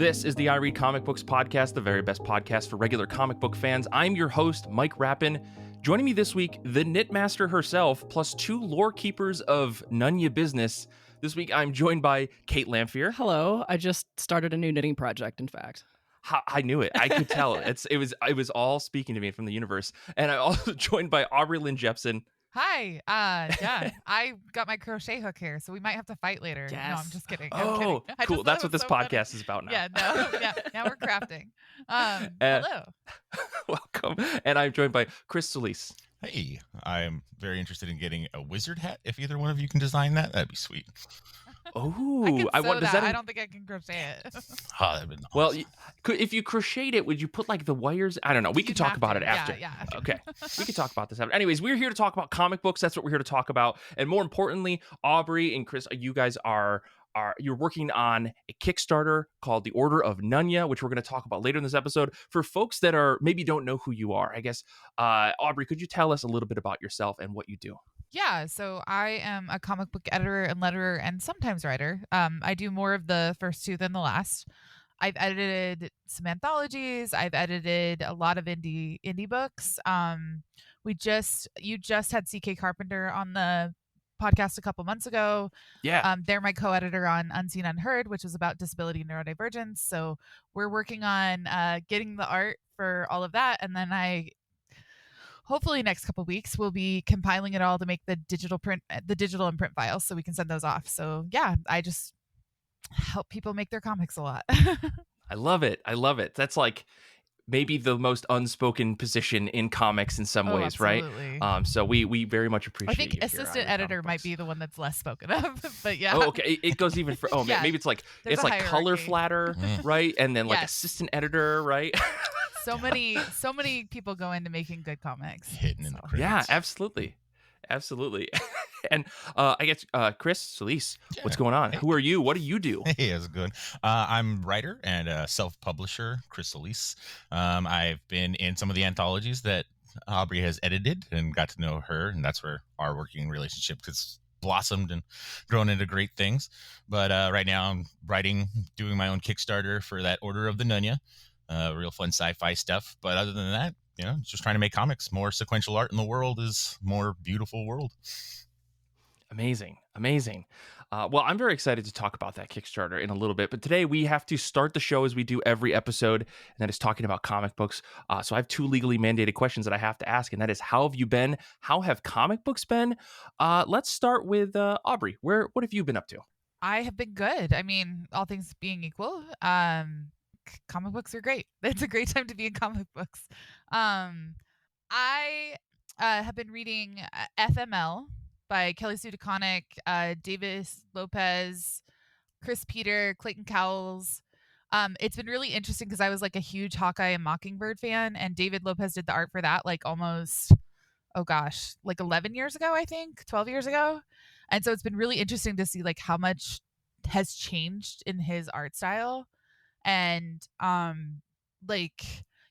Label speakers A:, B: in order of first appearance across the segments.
A: This is the I Read Comic Books podcast, the very best podcast for regular comic book fans. I'm your host, Mike Rapin. Joining me this week, the Knitmaster herself, plus two lore keepers of Nun-Ya business. This week, I'm joined by Kait Lamphere.
B: Hello. I just started a new knitting project, in fact.
A: I knew it. I could tell. It was all speaking to me from the universe. And I'm also joined by Aubrey Lyn Jeppson.
C: Hi. Yeah, I got my crochet hook here, so we might have to fight later.
B: Yes.
C: No, I'm just kidding.
A: Oh, cool. That's what this podcast is about now.
C: Yeah, now we're crafting. Hello.
A: Welcome. And I'm joined by Chris Solis.
D: Hey, I'm very interested in getting a wizard hat. If either one of you can design that, that'd be sweet.
A: Oh,
C: I can sew that. I don't think I can crochet it.
D: Oh, that'd been awesome.
A: Well, if you crocheted it, would you put like the wires? I don't know. We can talk about it after.
C: Yeah.
A: Okay. We can talk about this after. Anyways, we're here to talk about comic books. That's what we're here to talk about. And more importantly, Aubrey and Chris, you guys you're working on a Kickstarter called The Order of Nun-Ya, which we're going to talk about later in this episode. For folks that maybe don't know who you are, I guess, Aubrey, could you tell us a little bit about yourself and what you do?
C: Yeah, so I am a comic book editor and letterer and sometimes writer. I do more of the first two than the last. I've edited some anthologies. I've edited a lot of indie books. You just had C.K. Carpenter on the podcast a couple months ago.
A: Yeah.
C: They're my co-editor on Unseen Unheard, which is about disability and neurodivergence. So we're working on getting the art for all of that, and then hopefully next couple of weeks we'll be compiling it all to make the digital and print files so we can send those off. So yeah, I just help people make their comics a lot.
A: I love it. That's like maybe the most unspoken position in comics in some ways,
C: absolutely.
A: Right? So we very much appreciate.
C: I think assistant editor might be the one that's less spoken of, but yeah.
A: Oh, okay. It goes even for
C: Yeah.
A: maybe it's like
C: There's
A: it's
C: a
A: like color
C: hierarchy.
A: flatter, right? And then like
C: Yes.
A: assistant editor, right?
C: So many people go into making good comics.
D: Hidden in the credits.
A: Yeah, absolutely. And I guess Chris Solis, what's going on? Who are you? What do you do?
D: Hey, how's it going? I'm writer and self-publisher, Chris Solis. I've been in some of the anthologies that Aubrey has edited and got to know her, and that's where our working relationship has blossomed and grown into great things. But right now I'm doing my own Kickstarter for that Order of the Nun-Ya. Real fun sci-fi stuff. But other than that, just trying to make comics. More sequential art in the world is more beautiful world.
A: Amazing. Well, I'm very excited to talk about that Kickstarter in a little bit, but today we have to start the show as we do every episode, and that is talking about comic books. So I have two legally mandated questions that I have to ask, and that is, how have you been? How have comic books been? Let's start with Aubrey. What have you been up to?
C: I have been good. I mean, all things being equal, comic books are great. It's a great time to be in comic books. I have been reading FML by Kelly Sue DeConnick, Davis Lopez, Chris Peter, Clayton Cowles. It's been really interesting because I was like a huge Hawkeye and Mockingbird fan, and David Lopez did the art for that like almost, 11 years ago, I think, 12 years ago. And so it's been really interesting to see like how much has changed in his art style. And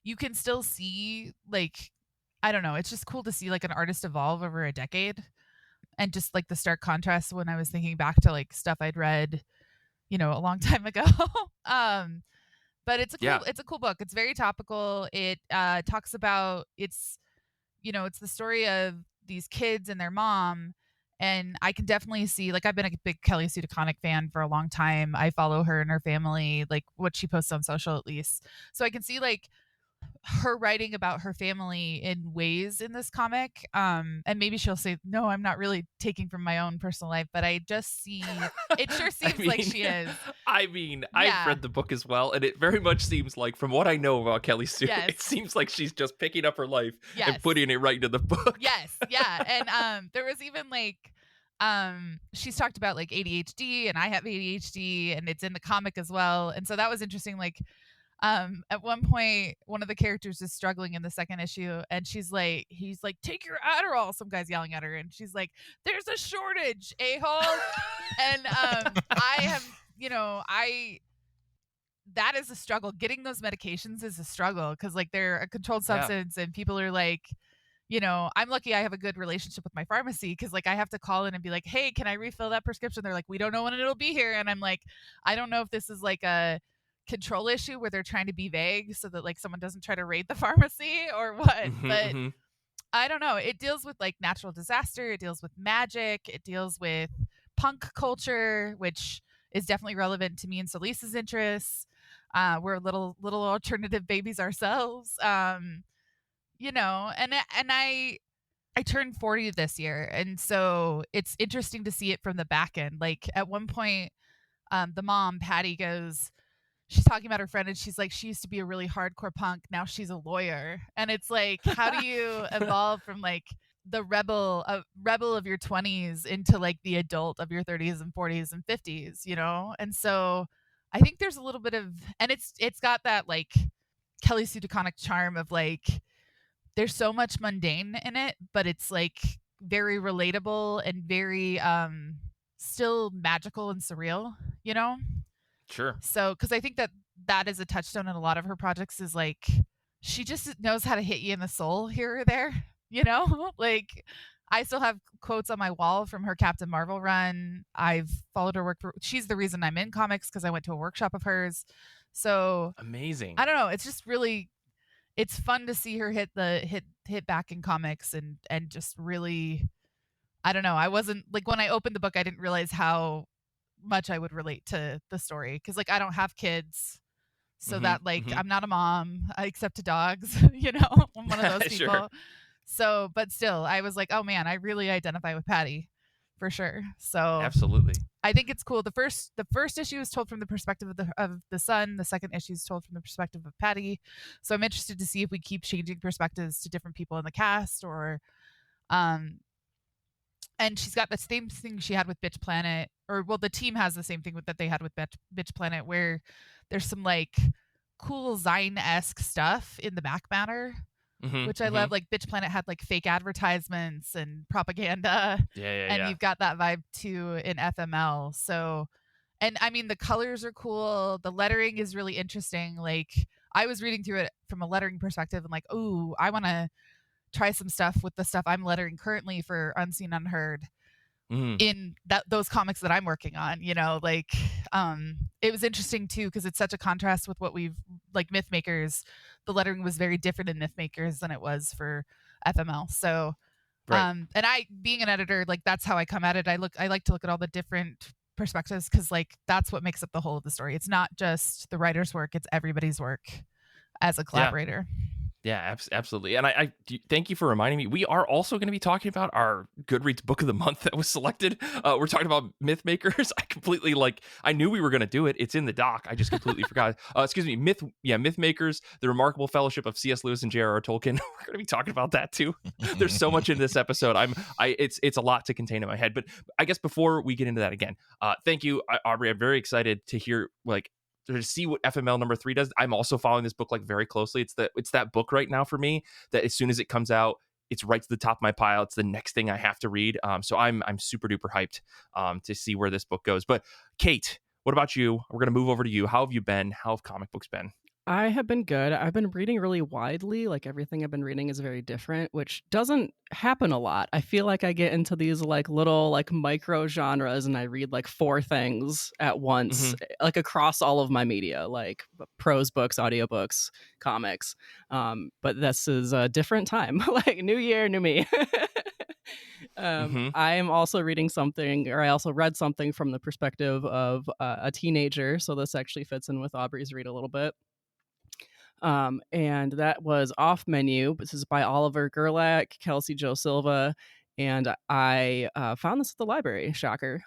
C: you can still see I don't know, it's just cool to see like an artist evolve over a decade, and just like the stark contrast when I was thinking back to like stuff I'd read a long time ago. But it's a cool book. It's very topical. It talks about it's the story of these kids and their mom. And I can definitely see, like, I've been a big Kelly Sue DeConnick fan for a long time. I follow her and her family, like what she posts on social at least. So I can see like her writing about her family in ways in this comic. And maybe she'll say, no, I'm not really taking from my own personal life, but I just see, it sure seems like she is.
A: I've read the book as well, and it very much seems like, from what I know about Kelly Sue, it seems like she's just picking up her life and putting it right into the book.
C: Yes, yeah. And there was even like, she's talked about like ADHD, and I have ADHD, and it's in the comic as well. And so that was interesting. Like, at one point, one of the characters is struggling in the second issue, and he's like, take your Adderall. Some guy's yelling at her, and she's like, there's a shortage, a-hole. And that is a struggle. Getting those medications is a struggle because like they're a controlled substance, and people are like, I'm lucky I have a good relationship with my pharmacy, because like I have to call in and be like, hey, can I refill that prescription? They're like, we don't know when it'll be here. And I'm like, I don't know if this is like a control issue where they're trying to be vague so that like someone doesn't try to raid the pharmacy or what. But I don't know. It deals with like natural disaster. It deals with magic. It deals with punk culture, which is definitely relevant to me and Solis's interests. We're little alternative babies ourselves. You know, and I turned 40 this year, and so it's interesting to see it from the back end. Like at one point, the mom, Patty, she's talking about her friend, and she's like, she used to be a really hardcore punk. Now she's a lawyer. And it's like, how do you evolve from like the rebel of your 20s into like the adult of your 30s and 40s and 50s, you know? And so I think there's a little bit of, and it's got that like Kelly Sue DeConnick charm of like, there's so much mundane in it, but it's like very relatable and very still magical and surreal, you know?
A: Sure.
C: So, because I think that is a touchstone in a lot of her projects, is like she just knows how to hit you in the soul here or there, you know? Like I still have quotes on my wall from her Captain Marvel run. I've followed her work. She's the reason I'm in comics because I went to a workshop of hers. So
A: amazing.
C: I don't know. It's just really, it's fun to see her hit back in comics and just really, I don't know. I wasn't like, when I opened the book, I didn't realize how much I would relate to the story, because like I don't have kids, so that like I'm not a mom except to dogs. You know, I'm one of those people.
A: Sure.
C: So, but still, I was like, oh man, I really identify with Patty for sure. So
A: absolutely,
C: I think it's cool. The first issue is told from the perspective of the son. The second issue is told from the perspective of Patty. So I'm interested to see if we keep changing perspectives to different people in the cast, or and she's got the same thing she had with Bitch Planet, or well, the team has the same thing that they had with Bitch Planet, where there's some like cool Zine-esque stuff in the back matter, which I love. Like Bitch Planet had like fake advertisements and propaganda, and you've got that vibe too in FML. So, and I mean the colors are cool. The lettering is really interesting. Like I was reading through it from a lettering perspective and like, ooh, I want to try some stuff with the stuff I'm lettering currently for Unseen Unheard in those comics that I'm working on, you know. Like it was interesting too because it's such a contrast with what we've like Mythmakers. The lettering was very different in Mythmakers than it was for FML. So and I, being an editor, like that's how I come at it. I like to look at all the different perspectives, because like that's what makes up the whole of the story. It's not just the writer's work, it's everybody's work as a collaborator.
A: Yeah, absolutely. And I thank you for reminding me. We are also going to be talking about our Goodreads book of the month that was selected. We're talking about Mythmakers. I completely I knew we were going to do it. It's in the doc. I just completely forgot. Excuse me. Mythmakers, the remarkable fellowship of C.S. Lewis and J.R.R. Tolkien. We're going to be talking about that too. There's so much in this episode. It's a lot to contain in my head. But I guess before we get into that again, thank you, Aubrey. I'm very excited to hear to see what FML number 3 does. I'm also following this book very closely. It's that book right now for me that as soon as it comes out, it's right to the top of my pile. It's the next thing I have to read. So I'm super duper hyped to see where this book goes. But Kait, what about you? We're gonna move over to you. How have you been? How have comic books been?
B: I have been good. I've been reading really widely. Like everything I've been reading is very different, which doesn't happen a lot. I feel like I get into these little micro genres and I read 4 things at once, across all of my media, like prose books, audiobooks, comics. But this is a different time, new year, new me. I am also reading something, or I also read something from the perspective of a teenager. So this actually fits in with Aubrey's read a little bit. And that was Off Menu. This is by Oliver Gerlach, Kelsey Jo Silva, and I found this at the library. Shocker.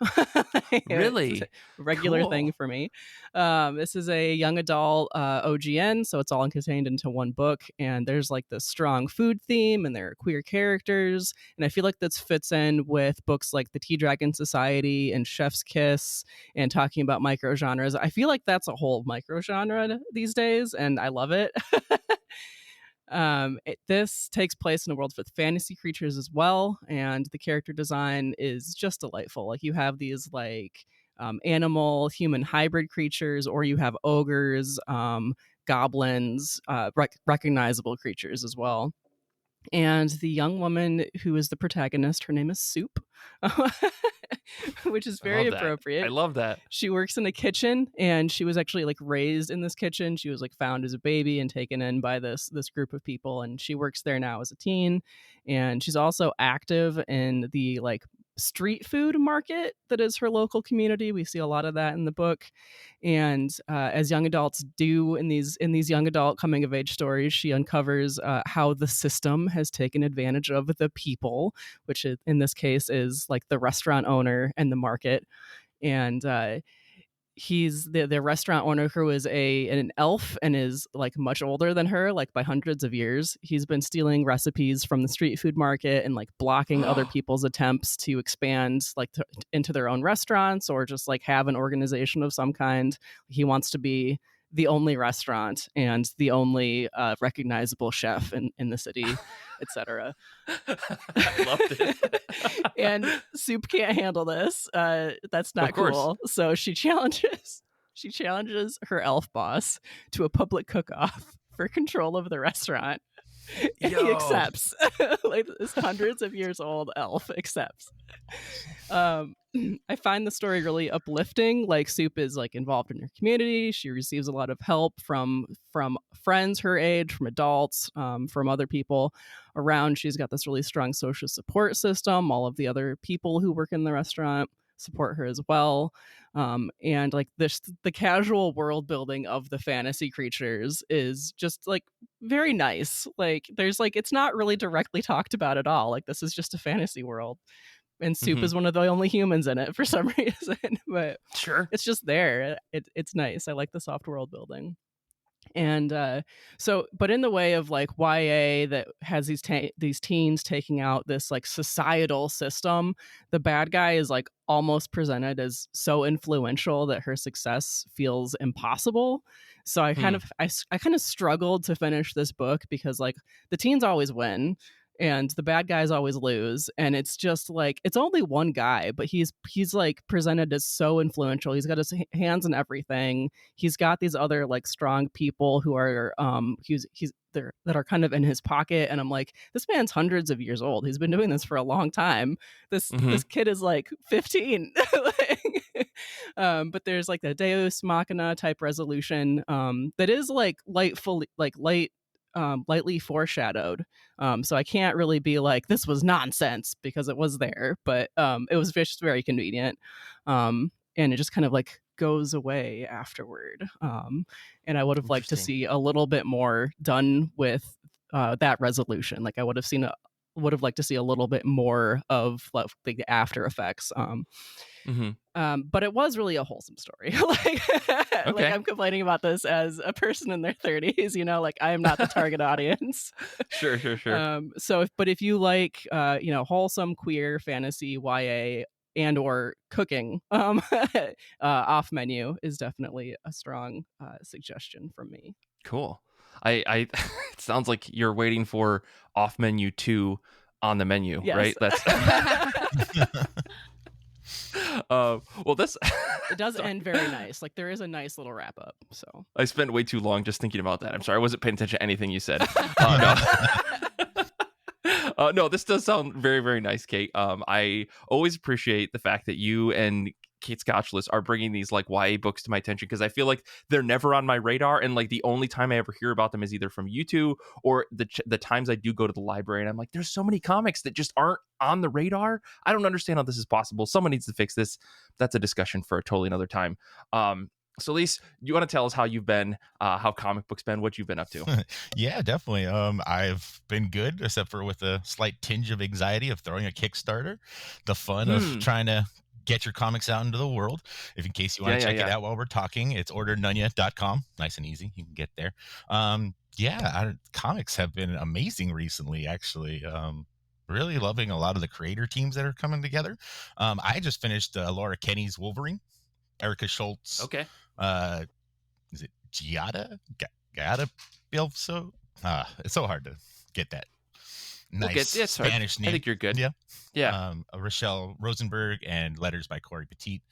A: Really?
B: It's a regular thing for me. This is a young adult OGN, so it's all contained into one book, and there's this strong food theme, and there are queer characters, and I feel like this fits in with books like The Tea Dragon Society and Chef's Kiss, and talking about microgenres. I feel like that's a whole microgenre these days, and I love it. This takes place in a world with fantasy creatures as well, and the character design is just delightful. You have these animal human hybrid creatures, or you have ogres, goblins, recognizable creatures as well. And the young woman who is the protagonist, her name is Soup, which is
A: I
B: very
A: love that.
B: appropriate.
A: I love that.
B: She works in a kitchen, and she was actually like raised in this kitchen. She was like found as a baby and taken in by this group of people, and she works there now as a teen. And she's also active in the like street food market that is her local community. We see a lot of that in the book. And as young adults do in these young adult coming of age stories, she uncovers how the system has taken advantage of the people, which in this case is like the restaurant owner and the market. And he's the restaurant owner, who is an elf and is like much older than her, like by hundreds of years. He's been stealing recipes from the street food market and like blocking other people's attempts to expand like into their own restaurants or just like have an organization of some kind. He wants to be the only restaurant and the only recognizable chef in the city, etc.
A: I loved it.
B: And Soup can't handle this. That's not cool. So she challenges her elf boss to a public cook-off for control of the restaurant. And he accepts. Like this hundreds of years old elf accepts. I find the story really uplifting. Like Soup is like involved in her community. She receives a lot of help from friends her age, from adults, from other people around. She's got this really strong social support system. All of the other people who work in the restaurant support her as well. And like the casual world building of the fantasy creatures is just like very nice. Like there's like, it's not really directly talked about at all. Like this is just a fantasy world. And Soup is one of the only humans in it for some reason, but
A: sure,
B: it's just there. It's nice. I like the soft world building. And but in the way of like YA that has these teens taking out this like societal system, the bad guy is like almost presented as so influential that her success feels impossible. So I kind of struggled to finish this book because like the teens always win and the bad guys always lose, and it's just like it's only one guy, but he's like presented as so influential. He's got his hands in everything. He's got these other like strong people who are he's there that are kind of in his pocket, and I'm like, this man's hundreds of years old. He's been doing this for a long time. This kid is like 15. But there's like the Deus Machina type resolution that is like lightly foreshadowed. So I can't really be like, this was nonsense, because it was there, but it was just very convenient. And it just kind of like goes away afterward. And I would have liked to see a little bit more done with that resolution. Like I would have liked to see a little bit more of like the after effects. But it was really a wholesome story. Like I'm complaining about this as a person in their 30s, you know, like I am not the target audience.
A: Sure.
B: But if you like, wholesome queer fantasy, YA, and or cooking, Off Menu is definitely a strong suggestion from me.
A: Cool. I it sounds like you're waiting for Off Menu 2 on the menu, yes. Right? That's well, this
B: it does end very nice. Like there is a nice little wrap up. So
A: I spent way too long just thinking about that. I'm sorry, I wasn't paying attention to anything you said. No, this does sound very, very nice, Kait. I always appreciate the fact that you and Kait Scotchless are bringing these like YA books to my attention, because I feel like they're never on my radar, and like the only time I ever hear about them is either from you two or the times I do go to the library, and I'm like, there's so many comics that just aren't on the radar. I don't understand how this is possible. Someone needs to fix this. That's a discussion for a totally another time. Solis, you want to tell us how you've been, how comic books been, what you've been up to?
D: Yeah, definitely. I've been good, except for with a slight tinge of anxiety of throwing a Kickstarter, the fun of trying to get your comics out into the world. If in case you want to check it out while we're talking, it's ordernunya.com. Nice and easy. You can get there. Comics have been amazing recently, actually. Really loving a lot of the creator teams that are coming together. I just finished Laura Kinney's Wolverine. Erica Schultz.
A: Okay.
D: Is it Giada Bielso? It's so hard to get that nice Spanish name.
A: I think you're good.
D: Yeah.
A: Yeah.
D: Rochelle Rosenberg and letters by Corey Petit.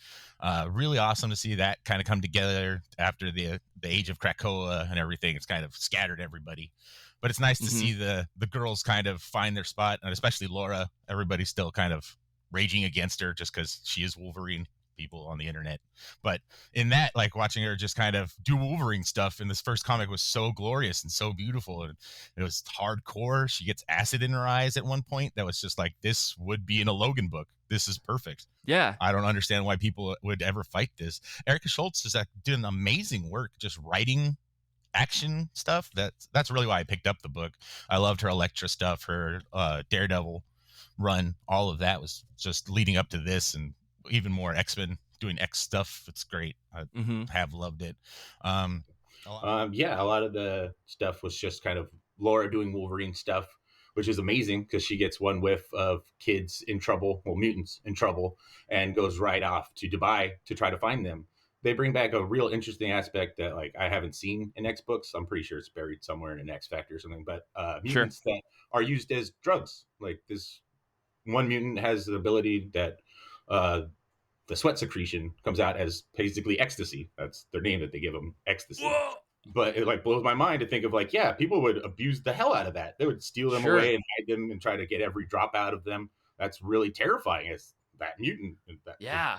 D: Really awesome to see that kind of come together after the age of Krakoa and everything. It's kind of scattered everybody. But it's nice to see the girls kind of find their spot, and especially Laura. Everybody's still kind of raging against her just because she is Wolverine, people on the internet. But in that, like, watching her just kind of do Wolverine stuff in this first comic was so glorious and so beautiful. And it was hardcore. She gets acid in her eyes at one point. That was just like, this would be in a Logan book. This is perfect.
A: Yeah.
D: I don't understand why people would ever fight this. Erica Schultz is doing amazing work just writing action stuff. That's really why I picked up the book. I loved her Elektra stuff, her Daredevil run. All of that was just leading up to this, and even more X-Men doing X stuff. It's great. I have loved it.
E: Yeah, a lot of the stuff was just kind of Laura doing Wolverine stuff, which is amazing because she gets one whiff of kids in trouble, well, mutants in trouble, and goes right off to Dubai to try to find them. They bring back a real interesting aspect that, like, I haven't seen in X books. I'm pretty sure it's buried somewhere in an X Factor or something. But mutants that are used as drugs. Like, this one mutant has the ability that the sweat secretion comes out as basically ecstasy. That's their name that they give them, ecstasy.
A: Whoa.
E: But it, like, blows my mind to think of, like, yeah, people would abuse the hell out of that. They would steal them away and hide them and try to get every drop out of them. That's really terrifying as that mutant.
A: Yeah.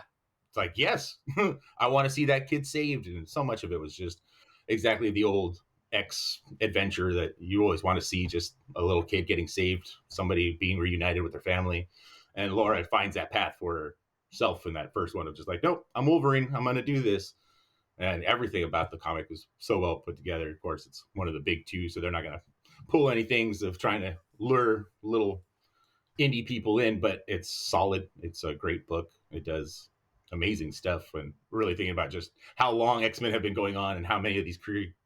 E: It's like, yes, I want to see that kid saved. And so much of it was just exactly the old X adventure that you always want to see, just a little kid getting saved, somebody being reunited with their family. And Laura finds that path for herself in that first one of just like, nope, I'm Wolverine. I'm going to do this. And everything about the comic was so well put together. Of course, it's one of the big two, so they're not going to pull any things of trying to lure little indie people in, but it's solid. It's a great book. It does amazing stuff, and really thinking about just how long X-Men have been going on and how many of these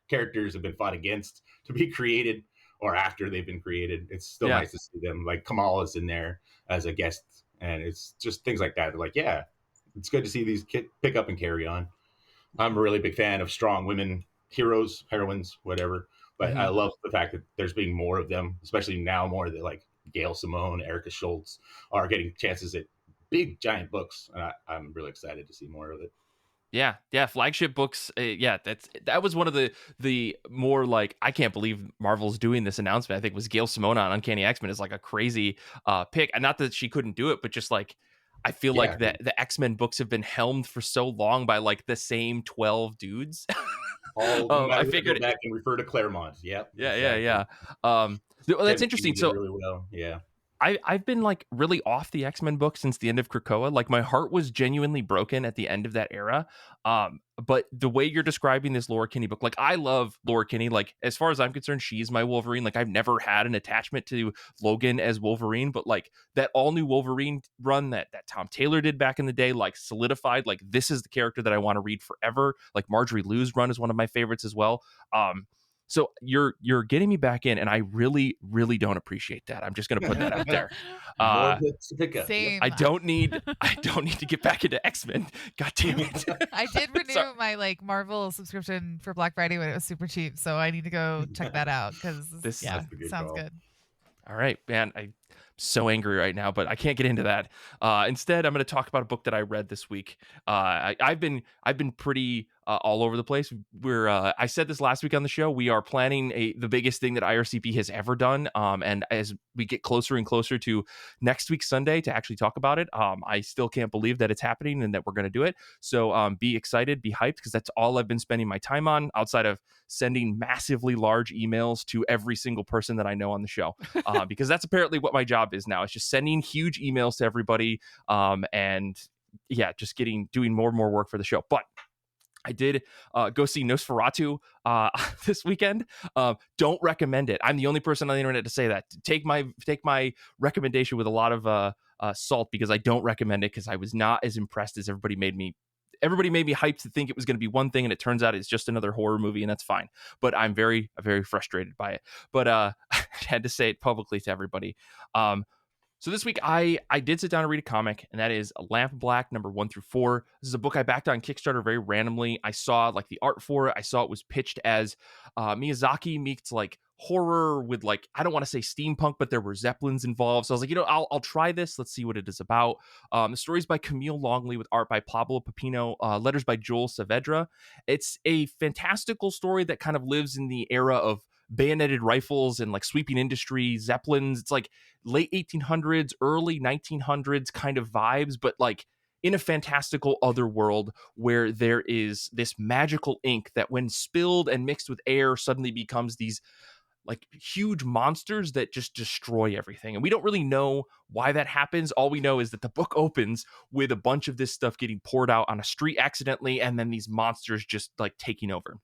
E: characters have been fought against to be created or after they've been created. It's still nice to see them. Like, Kamala's in there as a guest, and it's just things like that. They're like, yeah, it's good to see these kids pick up and carry on. I'm a really big fan of strong women heroes, heroines, whatever, but I love the fact that there's being more of them, especially now more that, like, Gail Simone, Erica Schultz are getting chances at big giant books, and I'm really excited to see more of it.
A: Yeah, flagship books. That was one of the more, like, I can't believe Marvel's doing this announcement. I think was Gail Simone on Uncanny X-Men is like a crazy pick, and not that she couldn't do it, but just like I feel like that the X-Men books have been helmed for so long by like the same 12 dudes.
E: I figured go back and refer to Claremont. Yep.
A: Yeah. That's interesting. So
E: really well. Yeah.
A: I've been like really off the X-Men book since the end of Krakoa. Like, my heart was genuinely broken at the end of that era. But the way you're describing this Laura Kinney book, like, I love Laura Kinney. Like, as far as I'm concerned, she's my Wolverine. Like, I've never had an attachment to Logan as Wolverine, but like that all new Wolverine run that Tom Taylor did back in the day, like, solidified, like, this is the character that I want to read forever. Like, Marjorie Liu's run is one of my favorites as well. So you're getting me back in, and I really, really don't appreciate that. I'm just going to put that out there.
C: Same.
A: I don't need to get back into X-Men. God damn it!
C: I did renew my like Marvel subscription for Black Friday when it was super cheap, so I need to go check that out because this sounds good.
A: All right, man. I'm so angry right now, but I can't get into that. Instead, I'm going to talk about a book that I read this week. I've been pretty all over the place. I said this last week on the show. We are planning the biggest thing that IRCP has ever done. And as we get closer and closer to next week Sunday to actually talk about it, I still can't believe that it's happening and that we're going to do it. So be excited, be hyped, because that's all I've been spending my time on outside of sending massively large emails to every single person that I know on the show, because that's apparently what my job is now. It's just sending huge emails to everybody, and just doing more and more work for the show. But I did go see Nosferatu this weekend. Don't recommend it. I'm the only person on the internet to say that. Take my recommendation with a lot of salt, because I don't recommend it, because I was not as impressed as everybody made me. Everybody made me hyped to think it was going to be one thing, and it turns out it's just another horror movie, and that's fine. But I'm very, very frustrated by it. But I had to say it publicly to everybody. So this week I did sit down and read a comic, and that is Lampblack number 1 through 4. This is a book I backed on Kickstarter very randomly. I saw like the art for it. I saw it was pitched as Miyazaki meets like horror with like, I don't want to say steampunk, but there were Zeppelins involved. So I was like, I'll try this. Let's see what it is about. The story's by Camille Longley with art by Pablo Pepino, letters by Joel Saavedra. It's a fantastical story that kind of lives in the era of bayoneted rifles and like sweeping industry, Zeppelins. It's like late 1800s, early 1900s kind of vibes, but like in a fantastical other world where there is this magical ink that when spilled and mixed with air suddenly becomes these like huge monsters that just destroy everything. And we don't really know why that happens. All we know is that the book opens with a bunch of this stuff getting poured out on a street accidentally, and then these monsters just like taking over.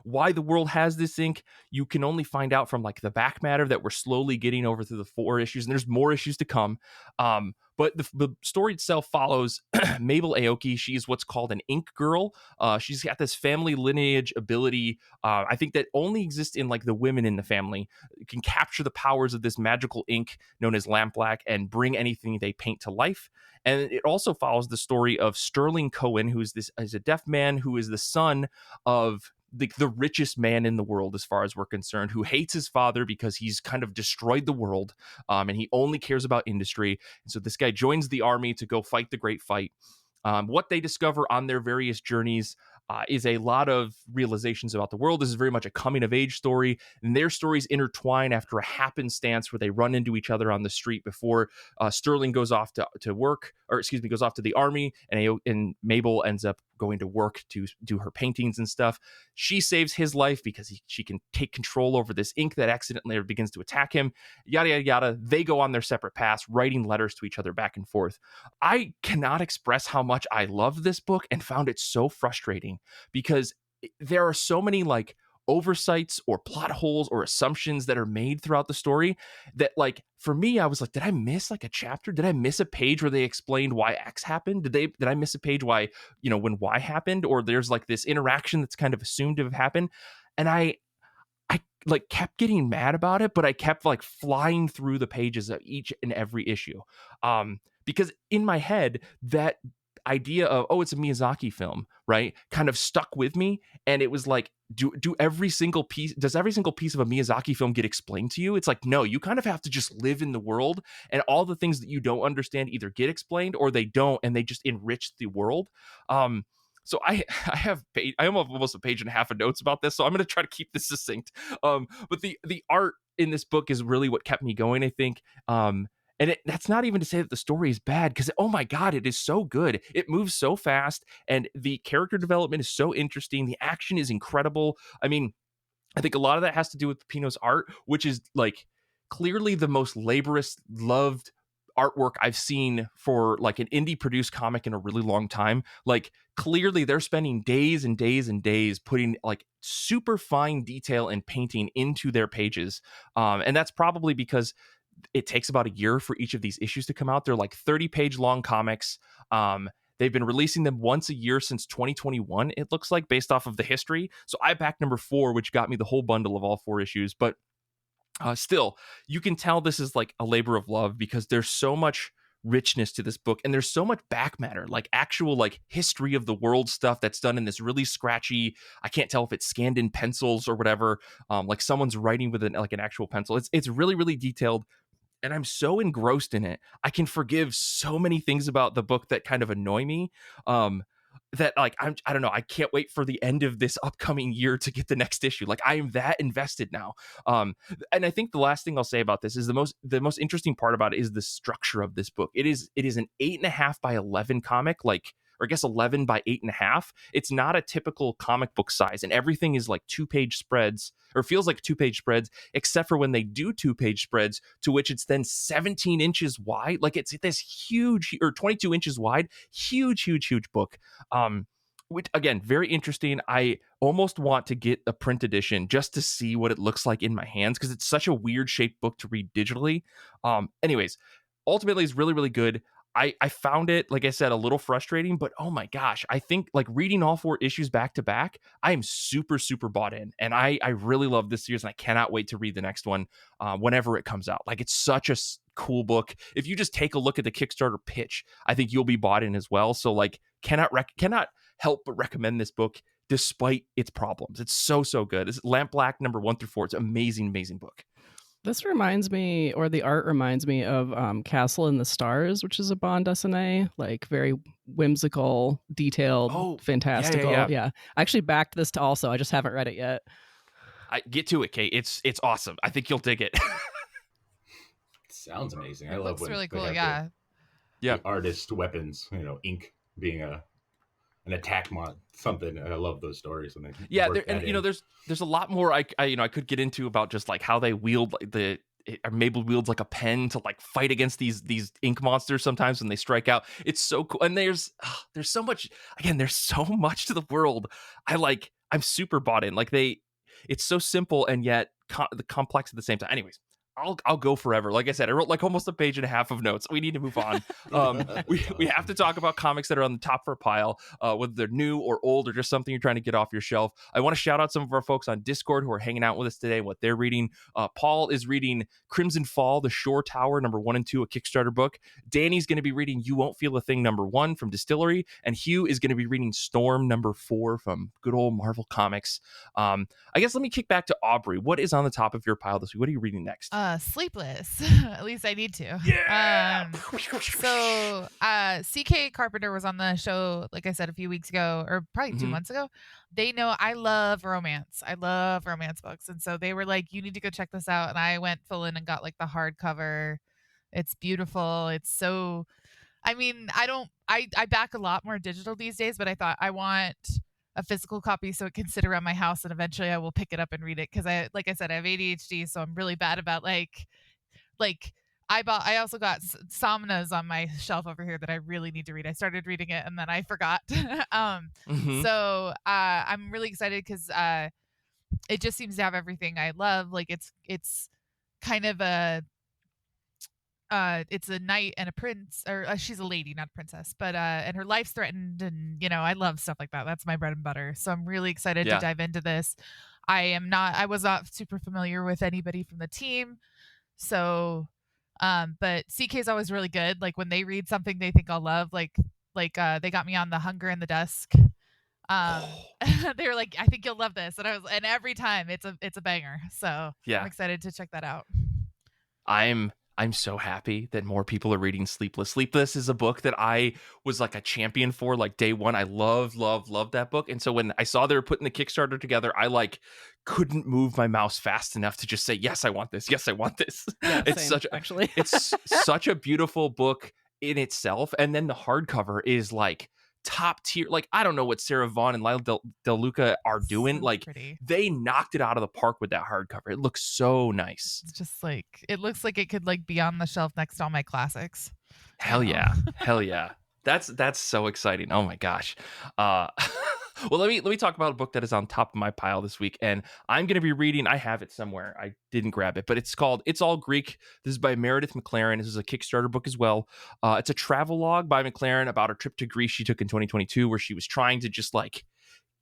A: Why the world has this ink, you can only find out from like the back matter that we're slowly getting over through the 4 issues, and there's more issues to come. But the story itself follows Mabel Aoki. She's what's called an ink girl. She's got this family lineage ability. I think that only exists in like the women in the family. You can capture the powers of this magical ink known as Lampblack and bring anything they paint to life. And it also follows the story of Sterling Cohen, who is a deaf man who is the son of the richest man in the world, as far as we're concerned, who hates his father because he's kind of destroyed the world, and he only cares about industry. And so this guy joins the army to go fight the great fight. What they discover on their various journeys is a lot of realizations about the world. This is very much a coming of age story, and their stories intertwine after a happenstance where they run into each other on the street before Sterling goes off to work, or excuse me, goes off to the army, and Mabel ends up going to work to do her paintings and stuff. She saves his life because she can take control over this ink that accidentally begins to attack him. Yada, yada, yada. They go on their separate paths, writing letters to each other back and forth. I cannot express how much I loved this book and found it so frustrating because there are so many like oversights or plot holes or assumptions that are made throughout the story that like for me I was like, did I miss like a chapter? Did I miss a page where they explained why X happened? Did I miss a page why, when Y happened? Or there's like this interaction that's kind of assumed to have happened, and I like kept getting mad about it, but I kept like flying through the pages of each and every issue, because in my head that idea of, oh, it's a Miyazaki film, right, kind of stuck with me. And it was like, does every single piece of a Miyazaki film get explained to you? It's like, no, you kind of have to just live in the world, and all the things that you don't understand either get explained or they don't, and they just enrich the world. So I have almost a page and a half of notes about this, so I'm going to try to keep this succinct. But the art in this book is really what kept me going, I think. And that's not even to say that the story is bad, because, oh my God, it is so good. It moves so fast, and the character development is so interesting. The action is incredible. I mean, I think a lot of that has to do with Pepino's art, which is like clearly the most laborious, loved artwork I've seen for like an indie produced comic in a really long time. Like clearly they're spending days and days and days putting like super fine detail and painting into their pages. And that's probably because it takes about a year for each of these issues to come out. They're like 30-page long comics. They've been releasing them once a year since 2021, it looks like, based off of the history. So I backed number 4, which got me the whole bundle of all 4 issues. But still, you can tell this is like a labor of love because there's so much richness to this book, and there's so much back matter, like actual like history of the world stuff that's done in this really scratchy, I can't tell if it's scanned in pencils or whatever, like someone's writing with an actual pencil. It's really, really detailed. And I'm so engrossed in it, I can forgive so many things about the book that kind of annoy me. That like I don't know, I can't wait for the end of this upcoming year to get the next issue. Like I am that invested now. And I think the last thing I'll say about this is the most interesting part about it is the structure of this book. It is an 8.5 by 11 comic, like, or I guess 11 by 8.5. It's not a typical comic book size, and everything is like 2-page spreads, or feels like 2-page spreads, except for when they do 2-page spreads, to which it's then 17 inches wide. Like it's this huge, or 22 inches wide, huge book. Which again, very interesting. I almost want to get a print edition just to see what it looks like in my hands, because it's such a weird shaped book to read digitally. Anyways, ultimately, it's really, really good. I found it, like I said, a little frustrating, but oh my gosh, I think like reading all 4 issues back to back, I am super, super bought in. And I really love this series, and I cannot wait to read the next one whenever it comes out. Like, it's such a cool book. If you just take a look at the Kickstarter pitch, I think you'll be bought in as well. So like, cannot help but recommend this book despite its problems. It's so, so good. It's Lampblack number 1 through 4. It's an amazing, amazing book.
B: This reminds me, or the art reminds me of Castle in the Stars, which is a Bond S&A, like very whimsical, detailed, fantastical. Yeah. I actually backed this to also. I just haven't read it yet.
A: I get to it, Kait. It's awesome. I think you'll dig it.
E: Sounds amazing. I
C: It
E: love
C: looks
E: when
C: really
E: they
C: cool.
E: have
C: Yeah.
E: the artist weapons, ink being an attack mod, something. I love those stories when they work that in.
A: There's a lot more I could get into about just like how they wield Mabel wields like a pen to like fight against these ink monsters sometimes when they strike out. It's so cool. And there's so much, again, there's so much to the world. I'm super bought in. Like, it's so simple and yet the complex at the same time. Anyways, I'll go forever. Like I said, I wrote like almost a page and a half of notes. We need to move on. We have to talk about comics that are on the top of our pile, whether they're new or old or just something you're trying to get off your shelf. I want to shout out some of our folks on Discord who are hanging out with us today, what they're reading. Paul is reading Crimson Fall, The Shore Tower, number 1 and 2, a Kickstarter book. Danny's going to be reading You Won't Feel a Thing, number 1 from Distillery. And Hugh is going to be reading Storm, number 4 from good old Marvel Comics. I guess let me kick back to Aubrey. What is on the top of your pile this week? What are you reading next?
C: Sleepless. At least I need to.
A: Yeah.
C: So CK Carpenter was on the show, like I said, a few weeks ago, or probably 2 months ago. They know I love romance. I love romance books. And so they were like, you need to go check this out. And I went full in and got like the hardcover. It's beautiful. It's so, I mean, I back a lot more digital these days, but I thought I want a physical copy so it can sit around my house, and eventually I will pick it up and read it, because like I said, I have ADHD, so I'm really bad about like I also got Somna's on my shelf over here that I really need to read. I started reading it and then I forgot. So I'm really excited because it just seems to have everything I love. Like it's kind of it's a knight and a prince, or she's a lady, not a princess, but and her life's threatened, and I love stuff like that. That's my bread and butter. So I'm really excited to dive into this. I was not super familiar with anybody from the team, so but CK is always really good. Like when they read something they think I'll love, like they got me on The Hunger in the Dusk. They were like, I think you'll love this, and every time it's a banger. So I'm excited to check that out.
A: I'm so happy that more people are reading Sleepless. Sleepless is a book that I was like a champion for, like day one. I love that book. And so when I saw they were putting the Kickstarter together, I like couldn't move my mouse fast enough to just say, yes, I want this. Yes, I want this.
B: Yeah,
A: it's
B: same, actually.
A: It's such a beautiful book in itself. And then the hardcover is like top tier. Like, I don't know what Sarah Vaughn and Lyle Del Luca are doing.
C: So
A: like
C: pretty.
A: They knocked it out of the park with that hardcover. It looks so nice.
C: It's just like, it looks like it could like be on the shelf next to all my classics.
A: Hell yeah. Hell yeah. That's so exciting. Oh my gosh. Well, let me talk about a book that is on top of my pile this week, and I'm going to be reading. I have it somewhere. I didn't grab it, but it's called It's All Greek. This is by Meredith McLaren. This is a Kickstarter book as well. It's a travelogue by McLaren about her trip to Greece she took in 2022, where she was trying to just like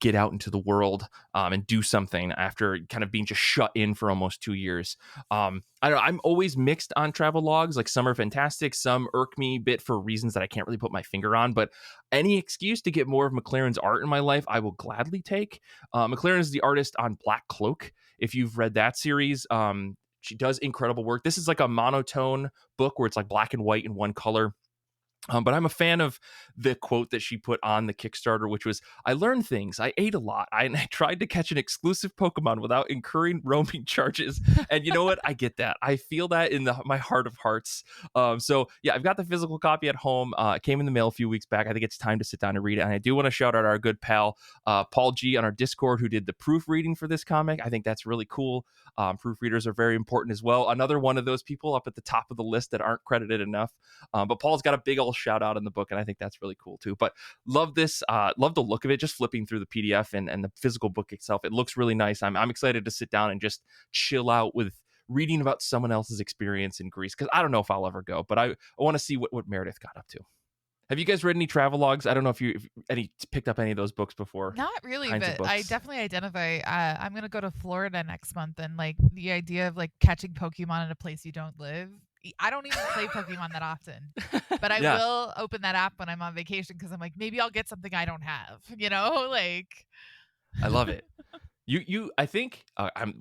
A: get out into the world and do something after kind of being just shut in for almost 2 years. I don't know. I'm always mixed on travel logs. Like some are fantastic, some irk me a bit for reasons that I can't really put my finger on, but any excuse to get more of McLaren's art in my life, I will gladly take. McLaren is the artist on Black Cloak. If you've read that series, she does incredible work. This is like a monotone book where it's like black and white in one color. But I'm a fan of the quote that she put on the Kickstarter, which was, I learned things. I ate a lot. I tried to catch an exclusive Pokemon without incurring roaming charges. And you know what? I get that. I feel that in my heart of hearts. So yeah, I've got the physical copy at home. It came in the mail a few weeks back. I think it's time to sit down and read it. And I do want to shout out our good pal, Paul G on our Discord, who did the proofreading for this comic. I think that's really cool. Proofreaders are very important as well. Another one of those people up at the top of the list that aren't credited enough. But Paul's got a big old shout out in the book, and I think that's really cool too. But love this, love the look of it, just flipping through the PDF and the physical book itself. It looks really nice. I'm excited to sit down and just chill out with reading about someone else's experience in Greece, because I don't know if I'll ever go, but I want to see what Meredith got up to. Have you guys read any travel logs? I don't know if you picked up any of those books before.
C: Not really, but I definitely identify. I'm gonna go to Florida next month, and like the idea of like catching Pokemon in a place you don't live. I don't even play Pokemon that often, but I will open that app when I'm on vacation because I'm like, maybe I'll get something I don't have. You know, like.
A: I love it. I think I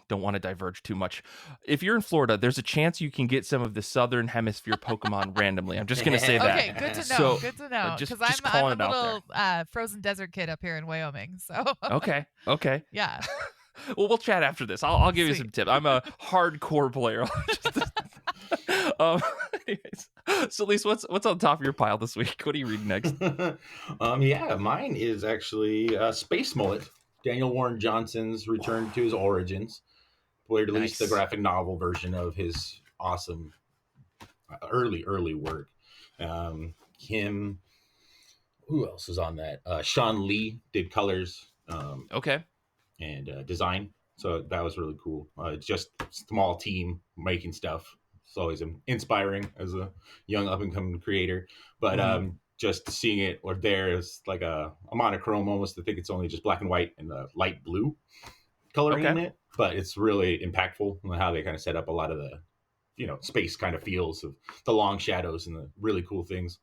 A: don't want to diverge too much. If you're in Florida, there's a chance you can get some of the Southern Hemisphere Pokemon randomly. I'm just going to say that.
C: Okay, good to know.
A: So,
C: good to know.
A: just
C: Because
A: calling
C: I'm a
A: it out
C: little frozen desert kid up here in Wyoming. So.
A: Okay.
C: Yeah.
A: Well, we'll chat after this. I'll give you some tips. I'm a hardcore player. Anyways, so Lisa, what's on top of your pile this week? What are you reading next?
E: Mine is actually Space Mullet. Daniel Warren Johnson's return to his origins, or at least the graphic novel version of his awesome early work. Him, who else was on that? Sean Lee did colors. And design. So that was really cool. Just small team making stuff. It's always inspiring as a young up and coming creator. But just seeing it or there is like a monochrome almost. I think it's only just black and white and the light blue coloring in it. But it's really impactful on how they kind of set up a lot of the, space kind of feels of the long shadows and the really cool things.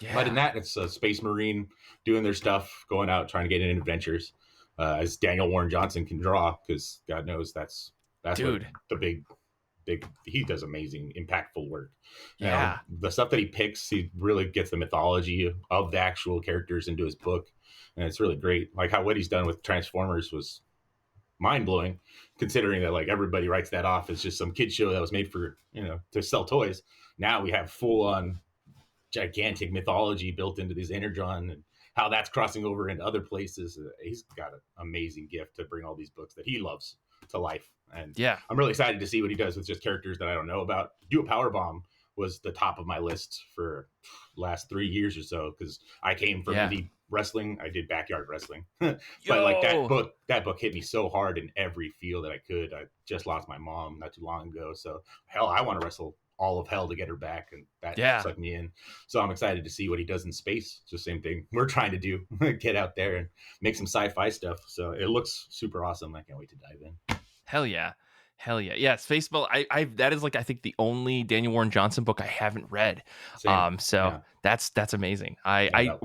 E: Yeah. But in that, it's a space marine doing their stuff, going out, trying to get in adventures. As Daniel Warren Johnson can draw, because God knows that's
A: dude.
E: The big he does amazing, impactful work.
A: Yeah,
E: the stuff that he picks, he really gets the mythology of the actual characters into his book, and it's really great. Like what he's done with Transformers was mind blowing, considering that like everybody writes that off as just some kid show that was made for to sell toys. Now we have full on gigantic mythology built into these Energon and how that's crossing over into other places. He's got an amazing gift to bring all these books that he loves to life. And I'm really excited to see what he does with just characters that I don't know about. Do a Power Bomb was the top of my list for last 3 years or so, because I came from indie wrestling. I did backyard wrestling. But like that book hit me so hard in every field that I could. I just lost my mom not too long ago. So hell, I want to wrestle all of hell to get her back, and that sucked me in. So I'm excited to see what he does in space. It's the same thing we're trying to do, get out there and make some sci-fi stuff. So it looks super awesome. I can't wait to dive in.
A: Hell yeah. Space Mullet. I that is like I think the only Daniel Warren Johnson book I haven't read. That's amazing. I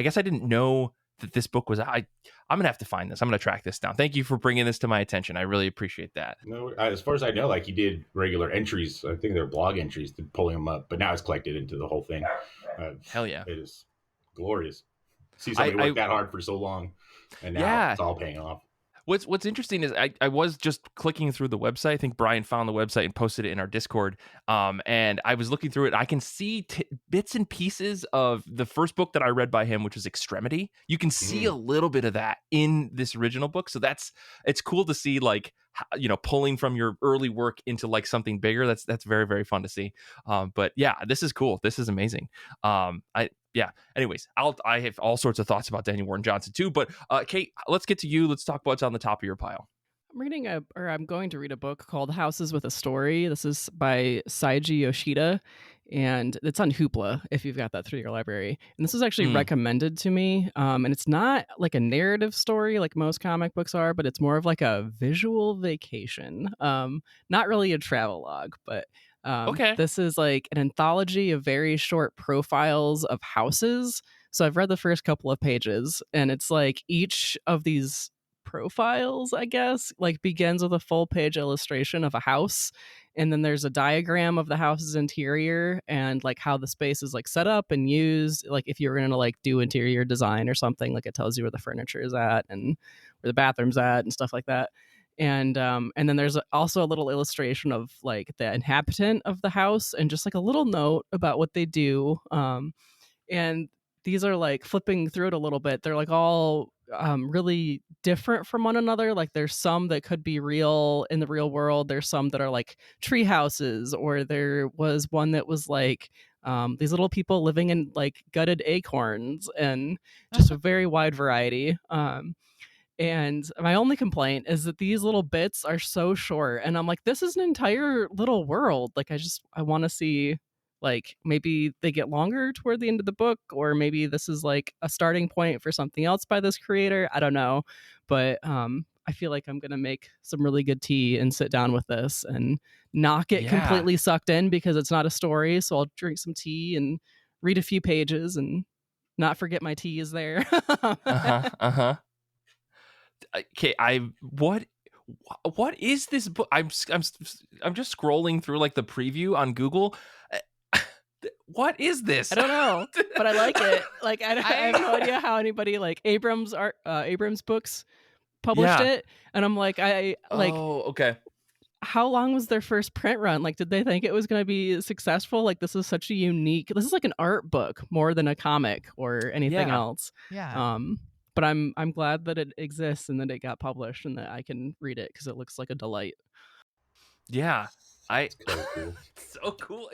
A: guess I didn't know that this book was out. I'm gonna have to find this. I'm gonna track this down. Thank you for bringing this to my attention. I really appreciate that.
E: No, as far as I know, like he did regular entries. I think they're blog entries to pulling them up, but now it's collected into the whole thing.
A: Hell yeah,
E: it is glorious. See somebody work that hard for so long, and now it's all paying off.
A: What's interesting is I was just clicking through the website. I think Brian found the website and posted it in our Discord. And I was looking through it. I can see bits and pieces of the first book that I read by him, which was Extremity. You can see a little bit of that in this original book. So it's cool to see, like, pulling from your early work into like something bigger. That's very, very fun to see. But yeah, this is cool. This is amazing. Anyways, I have all sorts of thoughts about Daniel Warren Johnson too, but Kait, let's get to you. Let's talk about what's on the top of your pile.
B: I'm going to read a book called Houses with a Story. This is by Seiji Yoshida, and it's on Hoopla if you've got that through your library. And this was actually recommended to me. And it's not like a narrative story like most comic books are, but it's more of like a visual vacation. Not really a travelogue, but this is like an anthology of very short profiles of houses. So I've read the first couple of pages, and it's like each of these profiles, I guess, like begins with a full page illustration of a house, and then there's a diagram of the house's interior and like how the space is like set up and used. Like if you're gonna like do interior design or something, like it tells you where the furniture is at and where the bathroom's at and stuff like that. And then there's also a little illustration of like the inhabitant of the house and just like a little note about what they do. And these are like flipping through it a little bit. They're like all really different from one another. Like there's some that could be real in the real world. There's some that are like tree houses, or there was one that was like these little people living in like gutted acorns, and just a very wide variety. And my only complaint is that these little bits are so short, and I'm like, this is an entire little world. Like, I want to see, like, maybe they get longer toward the end of the book, or maybe this is like a starting point for something else by this creator. I don't know, but I feel like I'm gonna make some really good tea and sit down with this and not get completely sucked in because it's not a story. So I'll drink some tea and read a few pages and not forget my tea is there.
A: Okay, what is this book? I'm just scrolling through like the preview on Google. What is this?
B: I don't know, but I like it. Like I have no idea how anybody like Abrams books published it, and I'm like
A: oh, okay.
B: How long was their first print run? Like, did they think it was going to be successful? Like, this is like an art book more than a comic or anything else.
C: Yeah.
B: But I'm glad that it exists and that it got published and that I can read it because it looks like a delight.
A: Yeah.
E: It's so cool.
A: So cool.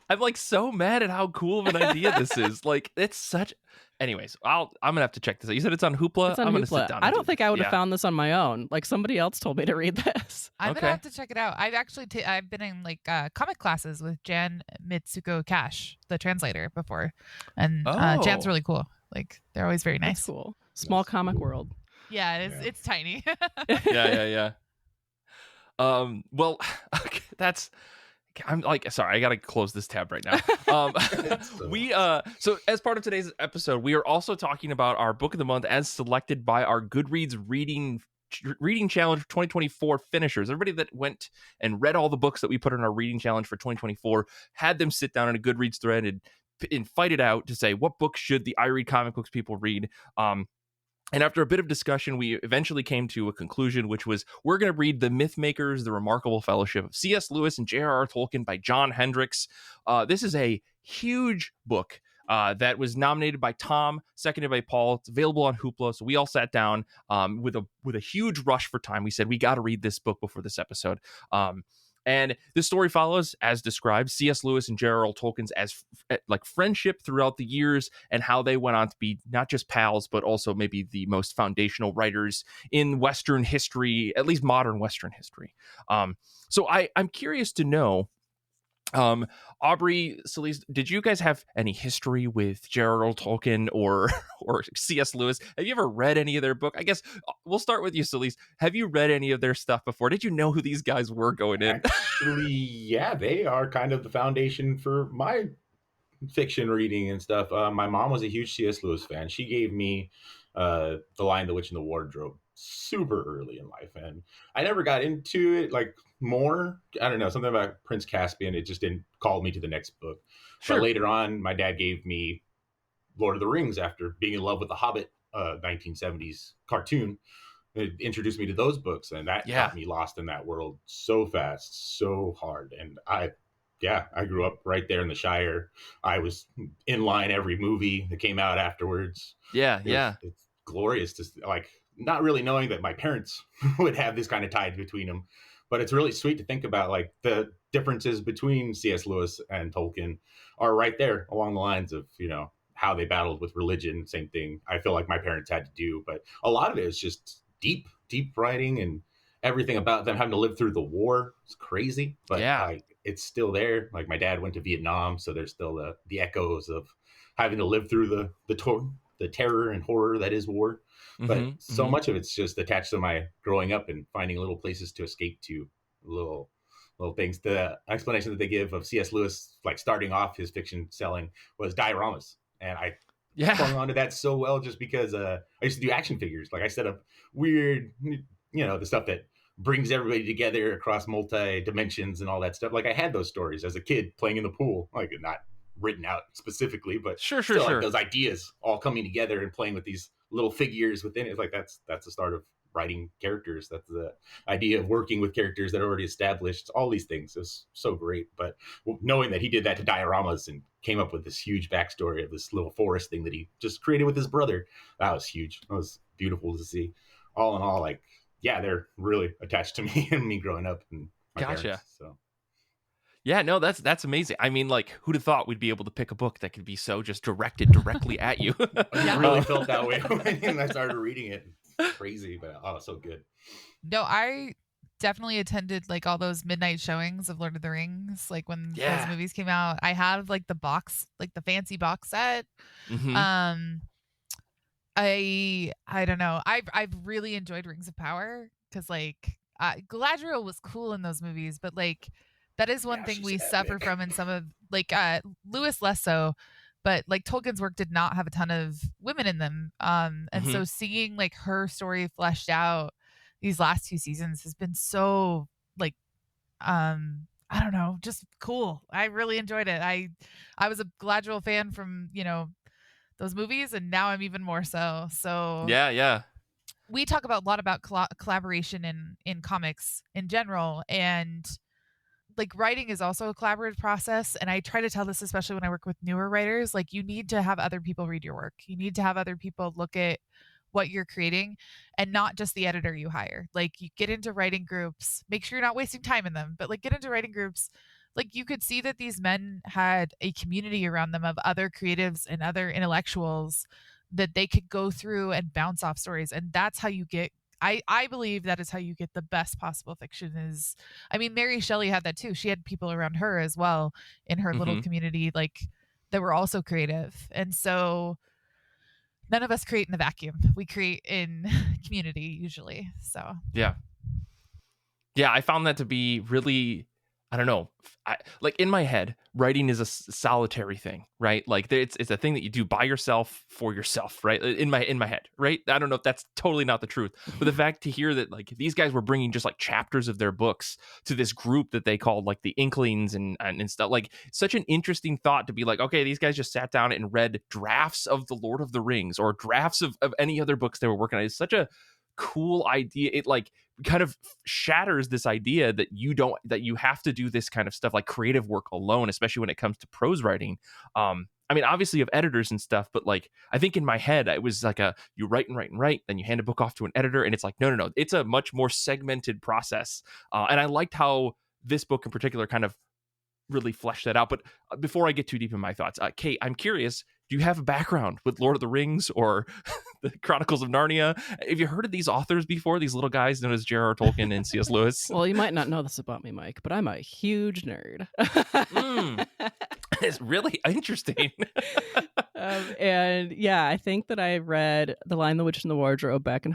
A: I'm like so mad at how cool of an idea this is. Like, it's such. Anyways, I'm gonna have to check this out. You said it's on Hoopla.
B: It's on
A: I'm
B: Hoopla.
A: gonna sit down.
B: I don't think I would have found this on my own. Like, somebody else told me to read this.
C: I'm gonna have to check it out. I've been in like comic classes with Jan Mitsuko Cash, the translator, before, and Jan's really cool. Like, they're always very nice.
B: That's cool. Small comic world.
C: Yeah, it is. It's tiny.
A: Yeah. Well, okay, I'm like, sorry, I gotta close this tab right now. So as part of today's episode, we are also talking about our book of the month as selected by our Goodreads reading challenge 2024 finishers. Everybody that went and read all the books that we put in our reading challenge for 2024 had them sit down in a Goodreads thread and fight it out to say what books should the I Read Comic Books people read. And after a bit of discussion, we eventually came to a conclusion, which was we're going to read The Mythmakers, The Remarkable Fellowship of C.S. Lewis and J.R.R. Tolkien by John Hendrix. This is a huge book that was nominated by Tom, seconded by Paul. It's available on Hoopla. So we all sat down with a huge rush for time. We said, we got to read this book before this episode. And this story follows, as described, C.S. Lewis and J.R.R. Tolkien's like friendship throughout the years and how they went on to be not just pals, but also maybe the most foundational writers in Western history, at least modern Western history. So I'm curious to know, Aubrey, Solis, did you guys have any history with J.R.R. Tolkien or C.S. Lewis? Have you ever read any of their book? I guess we'll start with you, Solis. Have you read any of their stuff before? Did you know who these guys were going in?
E: Actually, yeah, they are kind of the foundation for my fiction reading and stuff. My mom was a huge C.S. Lewis fan. She gave me The Lion, the Witch, and the Wardrobe super early in life, and I never got into it like more. I don't know, something about Prince Caspian, it just didn't call me to the next book. Sure. But later on, my dad gave me Lord of the Rings after being in love with the Hobbit 1970s cartoon. It introduced me to those books, and that got me lost in that world so fast, so hard. And I grew up right there in the Shire. I was in line every movie that came out afterwards. It's glorious to like, not really knowing that my parents would have this kind of tie between them, but it's really sweet to think about like the differences between C.S. Lewis and Tolkien are right there along the lines of, you know, how they battled with religion. Same thing I feel like my parents had to do, but a lot of it is just deep writing, and everything about them having to live through the war. It's crazy, but it's still there. Like, my dad went to Vietnam, so there's still the echoes of having to live through the terror and horror that is war. But so much of it's just attached to my growing up and finding little places to escape to, little things. The explanation that they give of C.S. Lewis, like starting off his fiction selling, was dioramas. And I clung onto that so well just because I used to do action figures. Like, I set up weird, you know, the stuff that brings everybody together across multi dimensions and all that stuff. Like, I had those stories as a kid playing in the pool, like not written out specifically, but sure. Like those ideas all coming together and playing with these little figures within it. Like, that's the start of writing characters. That's the idea of working with characters that are already established. All these things is so great. But knowing that he did that to dioramas and came up with this huge backstory of this little forest thing that he just created with his brother, that was huge. That was beautiful to see. All in all, like, yeah, they're really attached to me and me growing up and my parents, so.
A: Yeah, no, that's amazing. I mean, like, who'd have thought we'd be able to pick a book that could be so just directed directly at you?
E: I really felt that way when I started reading it. crazy, but oh, so good.
C: No, I definitely attended like all those midnight showings of Lord of the Rings, like when those movies came out. I have like the box, like the fancy box set.
A: Mm-hmm.
C: I don't know. I've really enjoyed Rings of Power because like Galadriel was cool in those movies, but like that is one thing we suffer from in some of like Lewis less so, but like Tolkien's work did not have a ton of women in them. And so seeing like her story fleshed out these last 2 seasons has been so like I don't know, just cool. I really enjoyed it. I was a Galadriel fan from, those movies, and now I'm even more so. So
A: Yeah.
C: We talk about a lot about collaboration in comics in general, and like writing is also a collaborative process. And I try to tell this, especially when I work with newer writers, like you need to have other people read your work. You need to have other people look at what you're creating and not just the editor you hire. Like you get into writing groups, make sure you're not wasting time in them, but like get into writing groups. Like you could see that these men had a community around them of other creatives and other intellectuals that they could go through and bounce off stories. And that's how you get, I believe that is how you get the best possible fiction is, I mean, Mary Shelley had that too. She had people around her as well in her little community, like that were also creative. And so none of us create in a vacuum. We create in community usually. So
A: yeah, I found that to be really, I don't know, like in my head, writing is a solitary thing, right? Like it's a thing that you do by yourself for yourself, right? In my head, right? I don't know if that's totally not the truth, but the fact to hear that like these guys were bringing just like chapters of their books to this group that they called like the Inklings and stuff, like such an interesting thought to be like, okay, these guys just sat down and read drafts of the Lord of the Rings or drafts of any other books they were working on. It's such a cool idea. It like kind of shatters this idea that you have to do this kind of stuff like creative work alone, especially when it comes to prose writing. I mean, obviously you have editors and stuff, but like I think in my head it was like you write and write, then you hand a book off to an editor, and it's like no, it's a much more segmented process. And I liked how this book in particular kind of really fleshed that out. But before I get too deep in my thoughts, Kait, I'm curious, do you have a background with Lord of the Rings or the Chronicles of Narnia? Have you heard of these authors before, these little guys known as J.R.R. Tolkien and C.S. Lewis?
B: Well, you might not know this about me, Mike, but I'm a huge nerd.
A: It's really interesting.
B: And yeah, I think that I read The Lion, the Witch, and the Wardrobe back in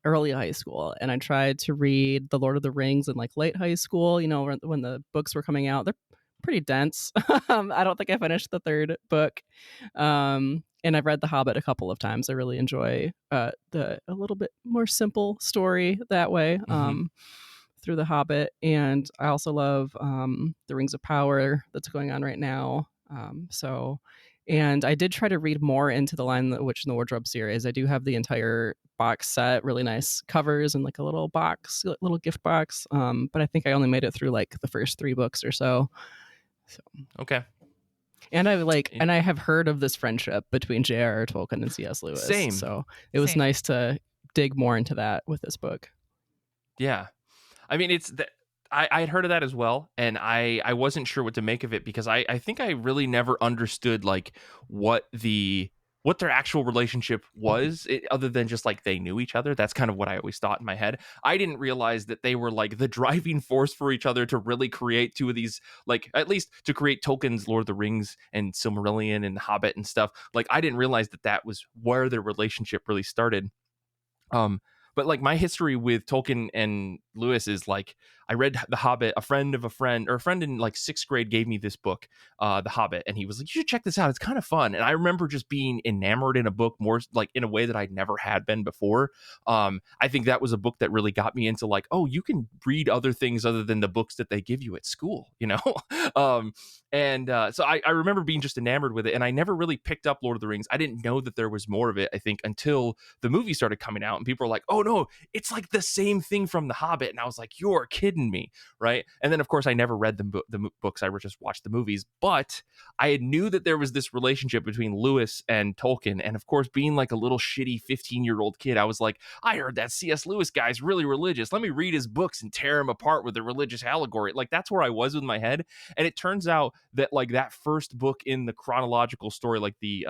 B: early high school. And I tried to read The Lord of the Rings in like late high school, when the books were coming out. They're pretty dense. I don't think I finished the third book. And I've read The Hobbit a couple of times. I really enjoy a little bit more simple story that way. Through The Hobbit. And I also love the Rings of Power that's going on right now. And I did try to read more into The Lion, the Witch, and the Wardrobe series. I do have the entire box set, really nice covers and like a little gift box. But I think I only made it through like the first 3 books or so.
A: Okay.
B: And I have heard of this friendship between J.R.R. Tolkien and C.S. Lewis.
A: Same.
B: So it was nice to dig more into that with this book.
A: Yeah. I mean, I had heard of that as well, and I wasn't sure what to make of it because I think I really never understood like what their actual relationship was, other than just like they knew each other. That's kind of what I always thought in my head. I didn't realize that they were like the driving force for each other to really create 2 of these, like at least to create Tolkien's Lord of the Rings and Silmarillion and The Hobbit and stuff. Like I didn't realize that was where their relationship really started. But like my history with Tolkien and Lewis is like I read The Hobbit. A friend in like 6th grade gave me this book, The Hobbit, and he was like, "You should check this out. It's kind of fun." And I remember just being enamored in a book more like in a way that I'd never had been before. I think that was a book that really got me into like, oh, you can read other things other than the books that they give you at school, So I remember being just enamored with it, and I never really picked up Lord of the Rings. I didn't know that there was more of it, I think, until the movie started coming out, and people were like, "Oh no, it's like the same thing from The Hobbit," and I was like, "You're kidding me," right? And then of course I never read the books. I just watched the movies, but I knew that there was this relationship between Lewis and Tolkien, and of course being like a little shitty 15-year-old kid, I was like, I heard that C.S. Lewis guy's really religious. Let me read his books and tear him apart with the religious allegory. Like that's where I was with my head. And it turns out that like that first book in the chronological story, like the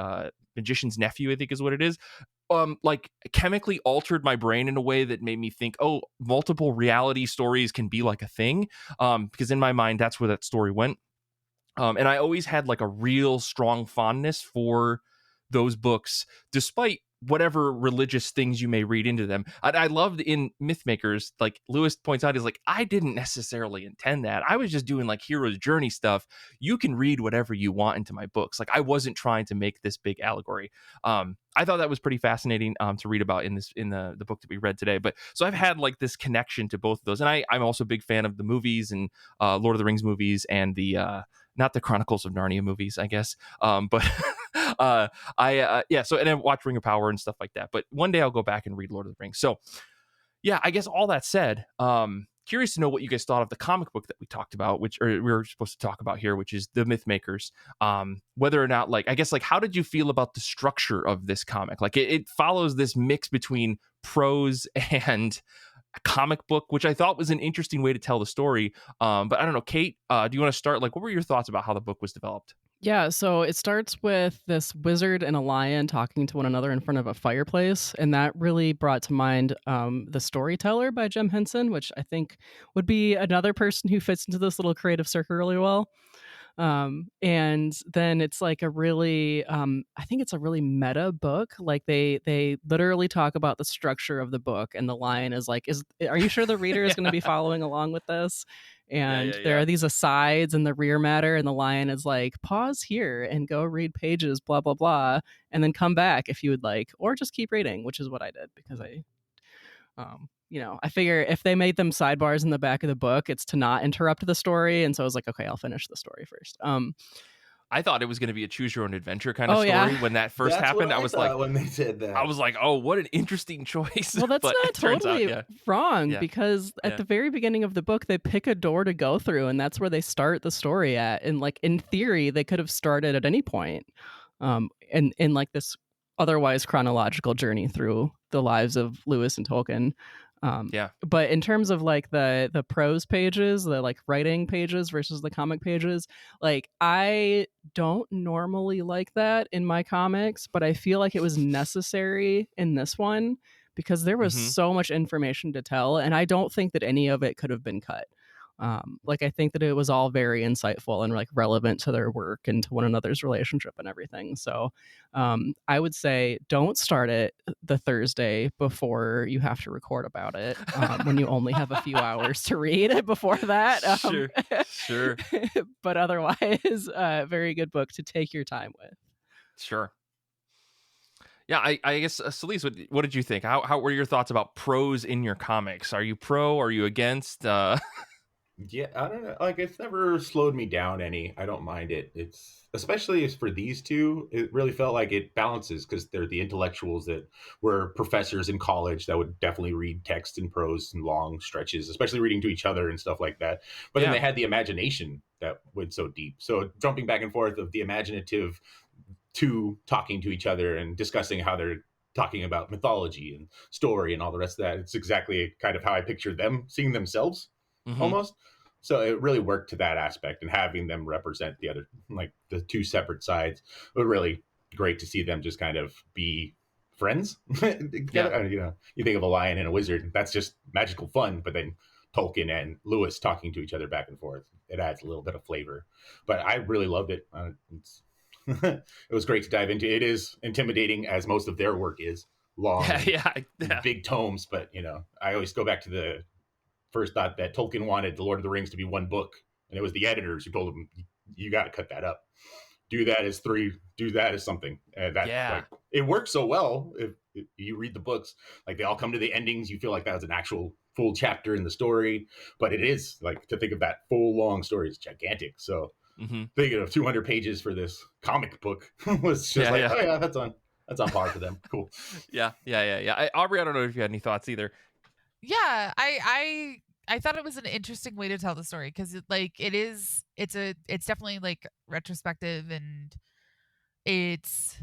A: Magician's Nephew, I think is what it is, like chemically altered my brain in a way that made me think, oh, multiple reality stories can be like a thing. Because in my mind, that's where that story went. And I always had like a real strong fondness for those books, despite whatever religious things you may read into them. I loved in Mythmakers, like Lewis points out, is like, I didn't necessarily intend that. I was just doing like hero's journey stuff. You can read whatever you want into my books. Like I wasn't trying to make this big allegory. I thought that was pretty fascinating to read about in the book that we read today. But so I've had like this connection to both of those. And I'm also a big fan of the movies and Lord of the Rings movies and the not the Chronicles of Narnia movies, I guess. But so, and then watch Ring of Power and stuff like that. But one day I'll go back and read Lord of the Rings. So yeah, I guess all that said, curious to know what you guys thought of the comic book that we talked about, or we were supposed to talk about here, which is the Mythmakers. Whether or not, like, I guess, like, how did you feel about the structure of this comic? Like it follows this mix between prose and a comic book, which I thought was an interesting way to tell the story. But I don't know, Kait, do you want to start? Like, what were your thoughts about how the book was developed?
B: Yeah, so it starts with this wizard and a lion talking to one another in front of a fireplace, and that really brought to mind The Storyteller by Jim Henson, which I think would be another person who fits into this little creative circle really well. And then it's like a really I think it's a really meta book. Like they literally talk about the structure of the book, and the lion is like, are you sure the reader is going to be following along with this? And there are these asides in the rear matter, and the lion is like, pause here and go read pages blah blah blah, and then come back if you would like, or just keep reading, which is what I did, because I figure if they made them sidebars in the back of the book, it's to not interrupt the story. And so I was like, okay, I'll finish the story first.
A: I thought it was going to be a choose your own adventure kind of story when that first happened. I was like,
E: when they said that,
A: I was like, oh, what an interesting choice.
B: Well, that's not totally wrong, because at the very beginning of the book, they pick a door to go through, and that's where they start the story at. And like, in theory, they could have started at any point in like this otherwise chronological journey through the lives of Lewis and Tolkien. But in terms of like the prose pages, the like writing pages versus the comic pages, like I don't normally like that in my comics, but I feel like it was necessary in this one because there was so much information to tell, and I don't think that any of it could have been cut. Like I think that it was all very insightful and like relevant to their work and to one another's relationship and everything. So I would say don't start it the Thursday before you have to record about it, when you only have a few hours to read it before that.
A: Sure.
B: But otherwise, very good book to take your time with.
A: Sure. Yeah, I guess, Solis, what did you think? How were your thoughts about prose in your comics? Are you pro? Are you against?
E: Yeah, I don't know. Like, it's never slowed me down any. I don't mind it. It's especially for these two. It really felt like it balances because they're the intellectuals that were professors in college that would definitely read text and prose and long stretches, especially reading to each other and stuff like that. But then they had the imagination that went so deep. So jumping back and forth of the imaginative to talking to each other and discussing how they're talking about mythology and story and all the rest of that. It's exactly kind of how I pictured them seeing themselves. Almost. So it really worked to that aspect, and having them represent the other, like the two separate sides, it was really great to see them just kind of be friends. You think of a lion and a wizard, that's just magical fun, but then Tolkien and Lewis talking to each other back and forth, it adds a little bit of flavor. But I really loved it. It was great to dive into. It is intimidating, as most of their work is, long, big tomes, but I always go back to the first thought that Tolkien wanted the Lord of the Rings to be one book, and it was the editors who told him, you got to cut that up, do that as 3, do that as something. And like, it works so well. If you read the books, like they all come to the endings, you feel like that was an actual full chapter in the story, but it is like, to think of that full long story is gigantic. So thinking of 200 pages for this comic book was just oh yeah, that's on par for them. Cool.
A: Yeah. Aubrey, I don't know if you had any thoughts either.
C: Yeah, I thought it was an interesting way to tell the story, because it's definitely like retrospective, and it's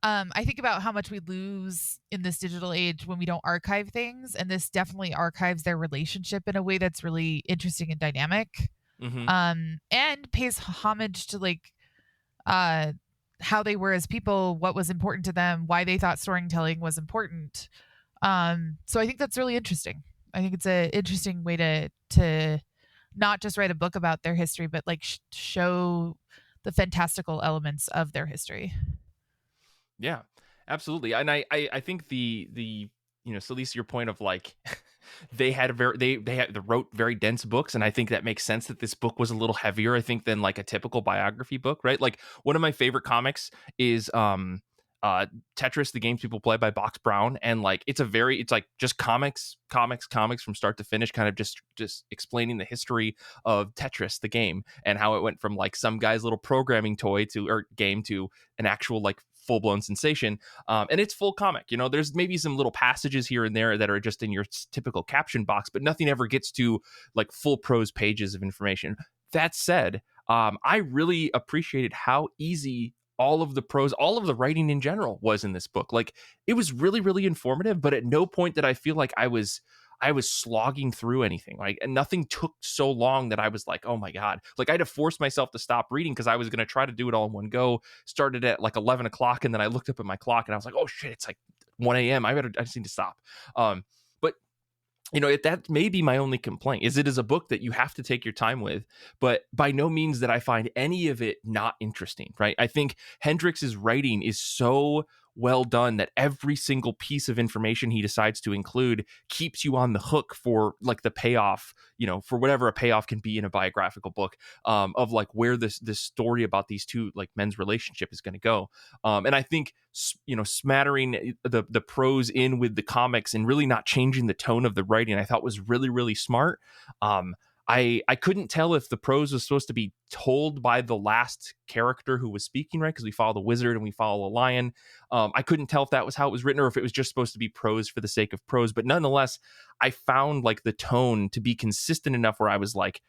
C: I think about how much we lose in this digital age when we don't archive things, and this definitely archives their relationship in a way that's really interesting and dynamic, and pays homage to like how they were as people, what was important to them, why they thought storytelling was important. So I think that's really interesting. I think it's an interesting way to not just write a book about their history, but like show the fantastical elements of their history.
A: Yeah, absolutely. And I think the Solis, your point of like they wrote very dense books, and I think that makes sense that this book was a little heavier, I think, than like a typical biography book, right? Like one of my favorite comics is Tetris, the games people play, by Box Brown, and like it's like just comics from start to finish, kind of just explaining the history of Tetris the game and how it went from like some guy's little programming toy or game to an actual like full-blown sensation. And it's full comic. There's maybe some little passages here and there that are just in your typical caption box, but nothing ever gets to like full prose pages of information. That said, I really appreciated how easy all of the prose, all of the writing in general was in this book. Like it was really, really informative, but at no point did I feel like I was slogging through anything. Like, and nothing took so long that I was like, oh my God. Like I had to force myself to stop reading because I was going to try to do it all in one go. Started at like 11 o'clock. And then I looked up at my clock and I was like, oh shit, it's like 1 a.m. I just need to stop. But that may be my only complaint, is it is a book that you have to take your time with, but by no means that I find any of it not interesting, right? I think Hendrix's writing is so well done that every single piece of information he decides to include keeps you on the hook for like the payoff, for whatever a payoff can be in a biographical book, of like where this story about these two like men's relationship is going to go. And I think, smattering the prose in with the comics and really not changing the tone of the writing, I thought was really, really smart. I couldn't tell if the prose was supposed to be told by the last character who was speaking, right? Because we follow the wizard and we follow a lion. I couldn't tell if that was how it was written or if it was just supposed to be prose for the sake of prose. But nonetheless, I found like the tone to be consistent enough where I was like,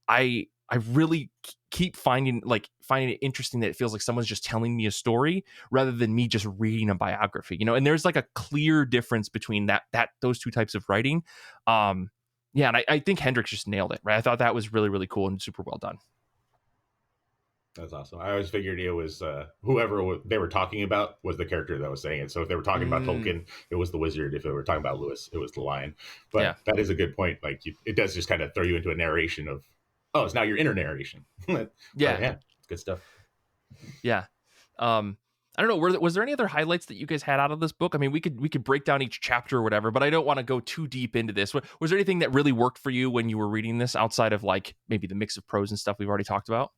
A: I really keep finding it interesting that it feels like someone's just telling me a story rather than me just reading a biography, and there's like a clear difference between those two types of writing. Yeah, and I think Hendrix just nailed it, right? I thought that was really, really cool and super well done.
E: That's awesome. I always figured it was whoever they were talking about was the character that was saying it. So if they were talking about Tolkien, it was the wizard. If they were talking about Lewis, it was the lion. But that is a good point. Like it does just kind of throw you into a narration of, oh, it's now your inner narration. Yeah, good stuff.
A: Yeah. I don't know. Was there any other highlights that you guys had out of this book? I mean, we could break down each chapter or whatever, but I don't want to go too deep into this. Was there anything that really worked for you when you were reading this outside of like maybe the mix of prose and stuff we've already talked about?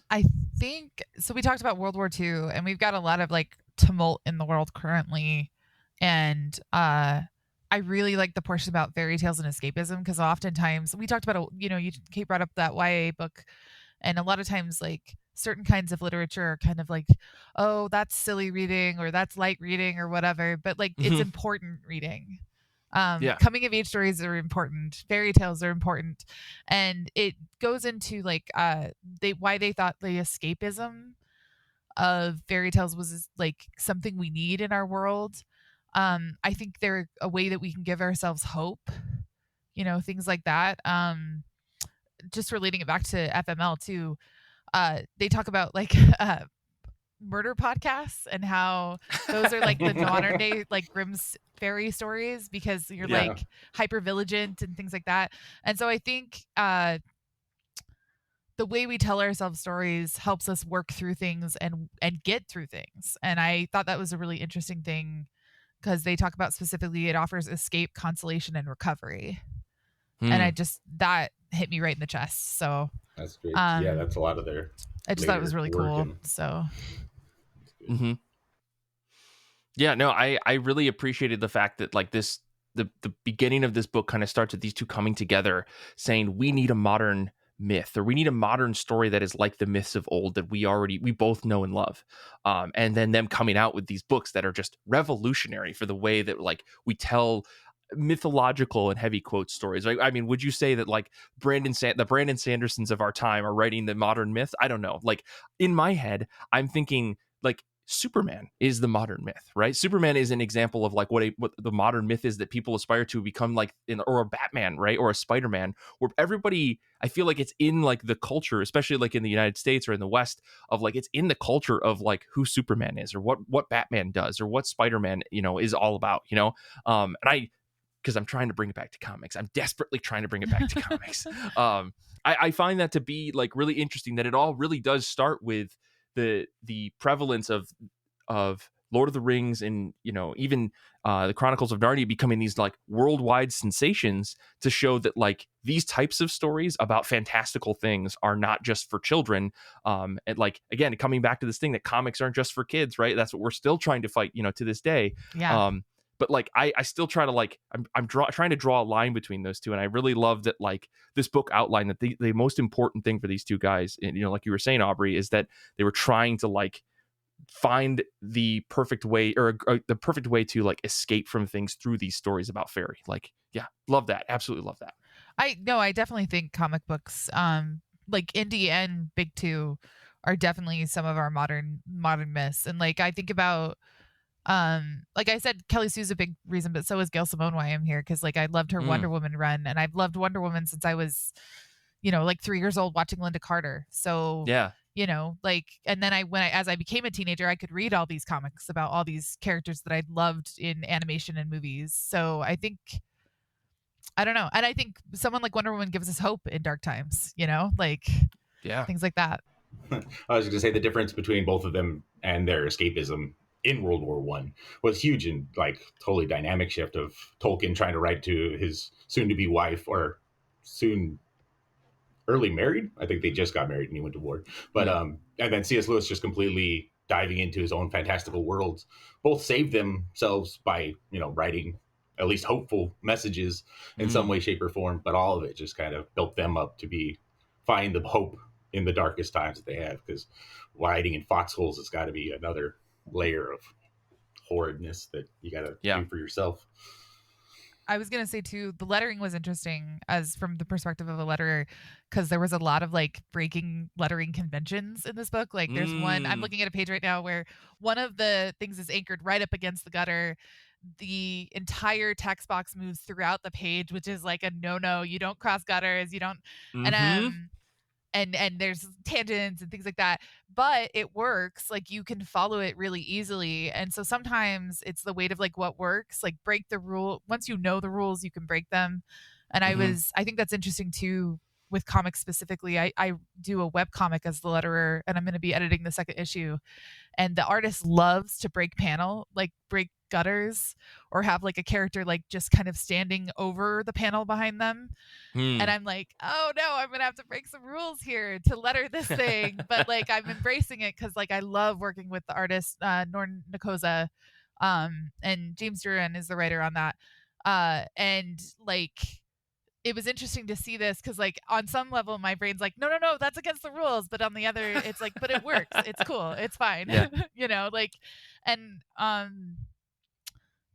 C: I think so. We talked about World War II, and we've got a lot of like tumult in the world currently, and I really like the portion about fairy tales and escapism, because oftentimes we talked about Kait brought up that YA book, and a lot of times like certain kinds of literature are kind of like, oh, that's silly reading or that's light reading or whatever, but like it's important reading. Coming of age stories are important, fairy tales are important, and it goes into like why they thought the escapism of fairy tales was like something we need in our world. I think they're a way that we can give ourselves hope, things like that. Just relating it back to FML too, they talk about like murder podcasts and how those are like the modern day like Grimm's fairy stories, because you're like hyper vigilant and things like that. And so I think the way we tell ourselves stories helps us work through things and get through things. And I thought that was a really interesting thing, because they talk about specifically it offers escape, consolation, and recovery. And that hit me right in the chest. So
E: that's great. That's a lot of their.
C: I just thought it was really cool. So.
A: Mm-hmm. Yeah, no, I really appreciated the fact that like the beginning of this book kind of starts with these two coming together saying we need a modern myth, or we need a modern story that is like the myths of old that we both know and love. And then them coming out with these books that are just revolutionary for the way that like we tell mythological and heavy quote stories. I mean, would you say that like the Brandon Sandersons of our time are writing the modern myth? I don't know. Like in my head, I'm thinking like Superman is the modern myth, right? Superman is an example of like what the modern myth is that people aspire to become like or a Batman, right? Or a Spider-Man, where everybody, I feel like it's in like the culture, especially like in the United States or in the West, of like it's in the culture of like who Superman is or what Batman does or what Spider-Man, is all about, and because I'm trying to bring it back to comics. I'm desperately trying to bring it back to comics. I find that to be like really interesting, that it all really does start with the prevalence of Lord of the Rings and even the Chronicles of Narnia becoming these like worldwide sensations, to show that like these types of stories about fantastical things are not just for children. And like again, coming back to this thing that comics aren't just for kids, right? That's what we're still trying to fight, to this day.
C: Yeah.
A: But like I still try to like I'm trying to draw a line between those two, and I really love that like this book outlined that the most important thing for these two guys, and like you were saying, Aubrey, is that they were trying to like find the perfect way or the perfect way to like escape from things through these stories about fairy. Like, yeah, love that, absolutely love that.
C: I definitely think comic books, like indie and big two, are definitely some of our modern myths. And like I think about. Like I said, Kelly Sue's a big reason, but so is Gail Simone why I'm here, because like I loved her Wonder Woman run, and I've loved Wonder Woman since I was, like 3 years old watching Linda Carter. So
A: yeah,
C: like, and then as I became a teenager, I could read all these comics about all these characters that I loved in animation and movies. So I think, I don't know, and I think someone like Wonder Woman gives us hope in dark times, like things like that.
E: I was going to say the difference between both of them and their escapism in World War One was huge, and like totally dynamic shift of Tolkien trying to write to his soon-to-be wife, or soon early married. I think they just got married and he went to war. But and then C.S. Lewis just completely diving into his own fantastical worlds. Both saved themselves by writing at least hopeful messages in some way, shape, or form. But all of it just kind of built them up to find the hope in the darkest times that they have. Because hiding in foxholes has got to be another layer of horridness that you got to do for yourself.
C: I was going to say too, the lettering was interesting as from the perspective of a letterer, because there was a lot of like breaking lettering conventions in this book. Like there's one, I'm looking at a page right now where one of the things is anchored right up against the gutter. The entire text box moves throughout the page, which is like a no, you don't cross gutters, you don't. And there's tangents and things like that, but it works. Like you can follow it really easily. And so sometimes it's the weight of like what works, like break the rule. Once you know the rules, you can break them. And I think that's interesting too with comics specifically. I do a web comic as the letterer, and I'm going to be editing the second issue. And the artist loves to break gutters, or have like a character like just kind of standing over the panel behind them. And I'm like, oh no, I'm gonna have to break some rules here to letter this thing. But like I'm embracing it because like I love working with the artist Norn Nikosa, and James Duran is the writer on that. And like it was interesting to see this because like on some level my brain's like no, that's against the rules, but on the other it's like, but it works, it's cool, it's fine. Like, and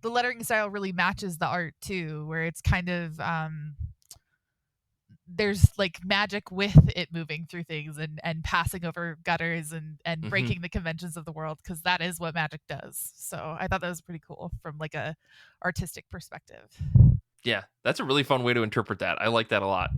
C: the lettering style really matches the art too, where it's kind of there's like magic with it moving through things and passing over gutters and breaking the conventions of the world, because that is what magic does. So I thought that was pretty cool from like a artistic perspective.
A: Yeah, that's a really fun way to interpret that. I like that a lot.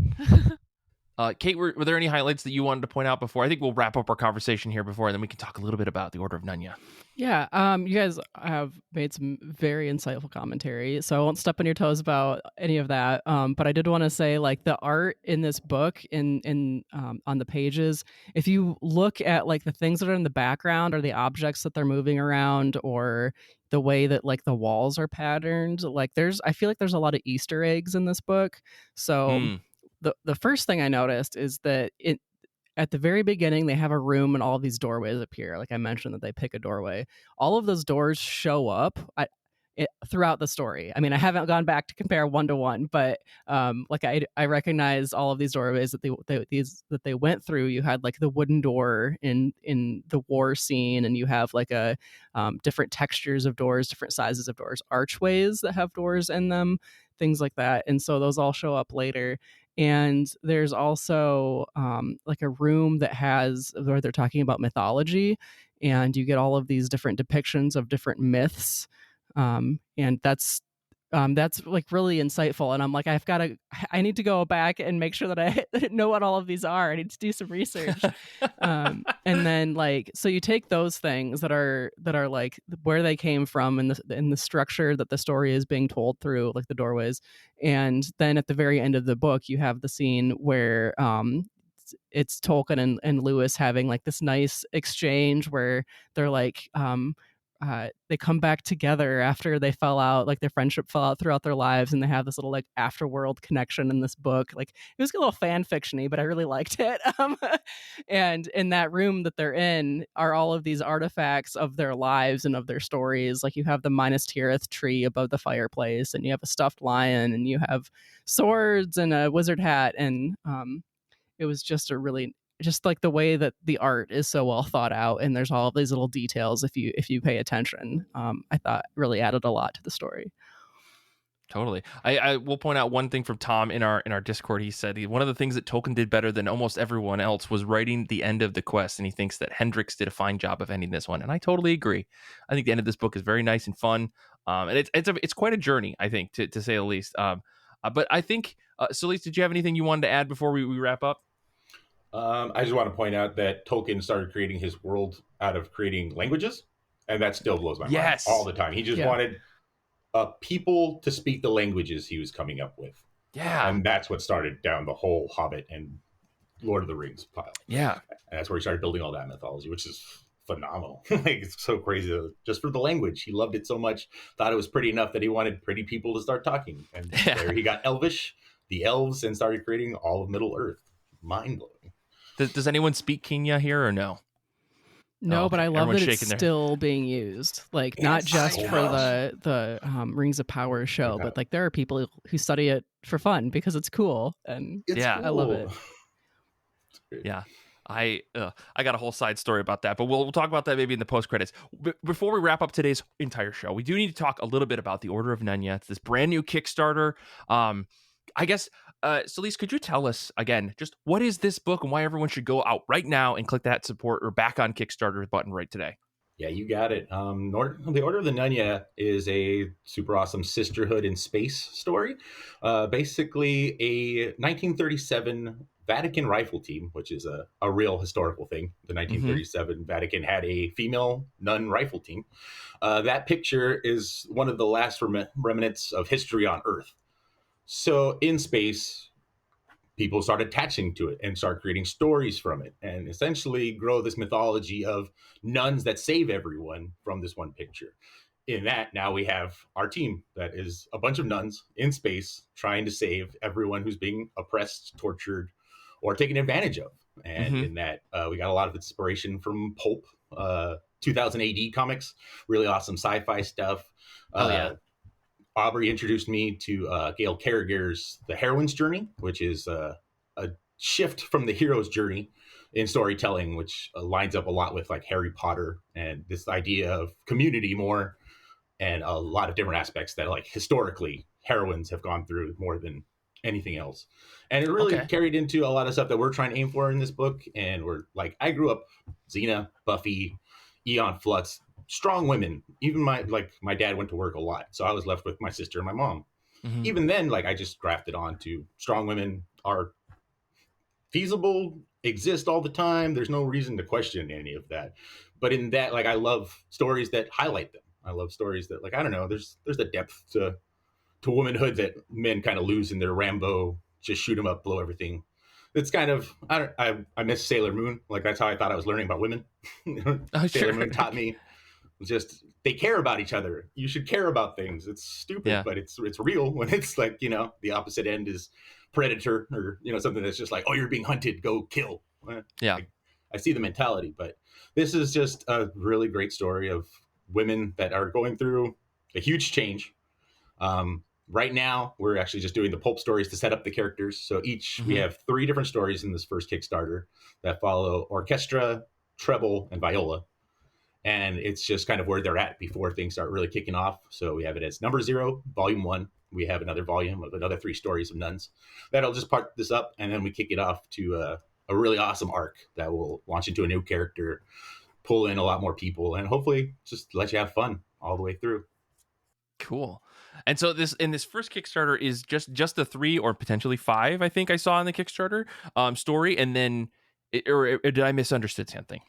A: Kait, were there any highlights that you wanted to point out before? I think we'll wrap up our conversation here before, and then we can talk a little bit about the Order of Nun-Ya.
B: Yeah, you guys have made some very insightful commentary, so I won't step on your toes about any of that. But I did want to say, like, the art in this book, in on the pages, if you look at like the things that are in the background or the objects that they're moving around, or the way that like the walls are patterned, like I feel like there's a lot of Easter eggs in this book. So the first thing I noticed is that at the very beginning, they have a room and all of these doorways appear. Like I mentioned that they pick a doorway. All of those doors show up throughout the story. I mean, I haven't gone back to compare 1-to-1, but like I recognize all of these doorways that they went through. You had like the wooden door in the war scene, and you have like a different textures of doors, different sizes of doors, archways that have doors in them, things like that. And so those all show up later. And there's also like a room that has where they're talking about mythology. and you get all of these different depictions of different myths, and that's like really insightful. And I'm like, I need to go back and make sure that I know what all of these are. I need to do some research. And then like, so you take those things that are like where they came from in the structure that the story is being told through, like the doorways. And then at the very end of the book, you have the scene where, it's Tolkien and Lewis having like this nice exchange where they're like, they come back together after they fell out, like their friendship fell out throughout their lives, and they have this little like afterworld connection in this book. Like it was a little fan fictiony, but I really liked it. And in that room that they're in are all of these artifacts of their lives and of their stories. Like you have the Minas Tirith tree above the fireplace, and you have a stuffed lion, and you have swords and a wizard hat, and it was just like the way that the art is so well thought out, and there's all of these little details if you pay attention. I thought really added a lot to the story.
A: Totally. I will point out one thing from Tom in our Discord. He said one of the things that Tolkien did better than almost everyone else was writing the end of the quest, and he thinks that Hendrix did a fine job of ending this one, and I totally agree. I think the end of this book is very nice and fun, and it's quite a journey, I think, to say the least. But I think, Solis, did you have anything you wanted to add before we wrap up?
E: I just want to point out that Tolkien started creating his world out of creating languages, and that still blows my mind all the time. He just wanted people to speak the languages he was coming up with.
A: Yeah.
E: And that's what started down the whole Hobbit and Lord of the Rings pile.
A: Yeah.
E: And that's where he started building all that mythology, which is phenomenal. Like, it's so crazy. Just for the language. He loved it so much, thought it was pretty enough that he wanted pretty people to start talking. And there he got Elvish, the elves, and started creating all of Middle Earth. Mind-blowing.
A: Does anyone speak Kinney here or no?
B: No, but I love that it's
A: there.
B: still being used. Like not just for the Rings of Power show, but like there are people who study it for fun because it's cool, and
E: cool.
B: I love it.
A: Yeah. I got a whole side story about that, but we'll talk about that maybe in the post credits. Before we wrap up today's entire show, we do need to talk a little bit about the Order of Nun-Ya. It's this brand new Kickstarter. I guess, Solis, could you tell us again just what is this book and why everyone should go out right now and click that support or back on Kickstarter button right today?
E: Yeah, you got it. The Order of the Nun-Ya is a super awesome sisterhood in space story. Basically, a 1937 Vatican rifle team, which is a real historical thing. The 1937 Vatican had a female nun rifle team. That picture is one of the last remnants of history on Earth. So in space, people start attaching to it and start creating stories from it and essentially grow this mythology of nuns that save everyone from this one picture. In that, now we have our team that is a bunch of nuns in space trying to save everyone who's being oppressed, tortured, or taken advantage of. And in that, we got a lot of inspiration from pulp, 2000 AD comics, really awesome sci-fi stuff. Aubrey introduced me to Gail Carriger's The Heroine's Journey, which is a shift from the hero's journey in storytelling, which lines up a lot with like Harry Potter and this idea of community more, and a lot of different aspects that like historically heroines have gone through more than anything else. And it really carried into a lot of stuff that we're trying to aim for in this book. And we're like, I grew up Xena, Buffy, Aeon Flux, strong women. Even my dad went to work a lot, so I was left with my sister and my mom. Even then, like, I just grafted on to strong women are feasible, exist all the time. There's no reason to question any of that. But in that, like, I love stories that highlight them. I love stories that, like, I don't know, there's the depth to womanhood that men kind of lose in their Rambo, just shoot them up, blow everything. It's kind of, I miss Sailor Moon. Like, that's how I thought I was learning about women. Sailor Moon taught me just they care about each other. You should care about things. It's stupid, but it's real when it's like, you know, the opposite end is predator, or, you know, something that's just like, oh, you're being hunted, go kill. I see the mentality, but this is just a really great story of women that are going through a huge change. Right now, we're actually just doing the pulp stories to set up the characters. So we have 3 different stories in this first Kickstarter that follow orchestra, treble, and viola. And it's just kind of where they're at before things start really kicking off. So we have it as number 0, volume 1. We have another volume of another 3 stories of nuns. That'll just part this up, and then we kick it off to a really awesome arc that will launch into a new character pull in a lot more people and hopefully just let you have fun all the way through.
A: Cool. And so this first Kickstarter is just the 3 or potentially 5, I think I saw in the Kickstarter story, and then or did I misunderstood something?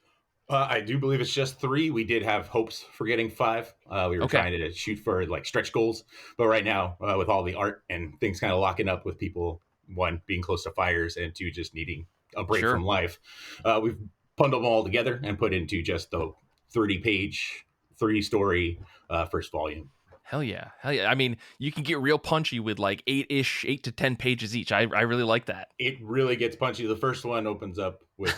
E: I do believe it's just 3. We did have hopes for getting 5. We were trying to shoot for like stretch goals, but right now with all the art and things kind of locking up with people, 1 being close to fires and 2 just needing a break from life, we've bundled them all together and put into just the 30-page 3-story first volume.
A: Hell yeah. I mean, you can get real punchy with like 8 to 10 pages each. I really like that.
E: It really gets punchy. The first one opens up with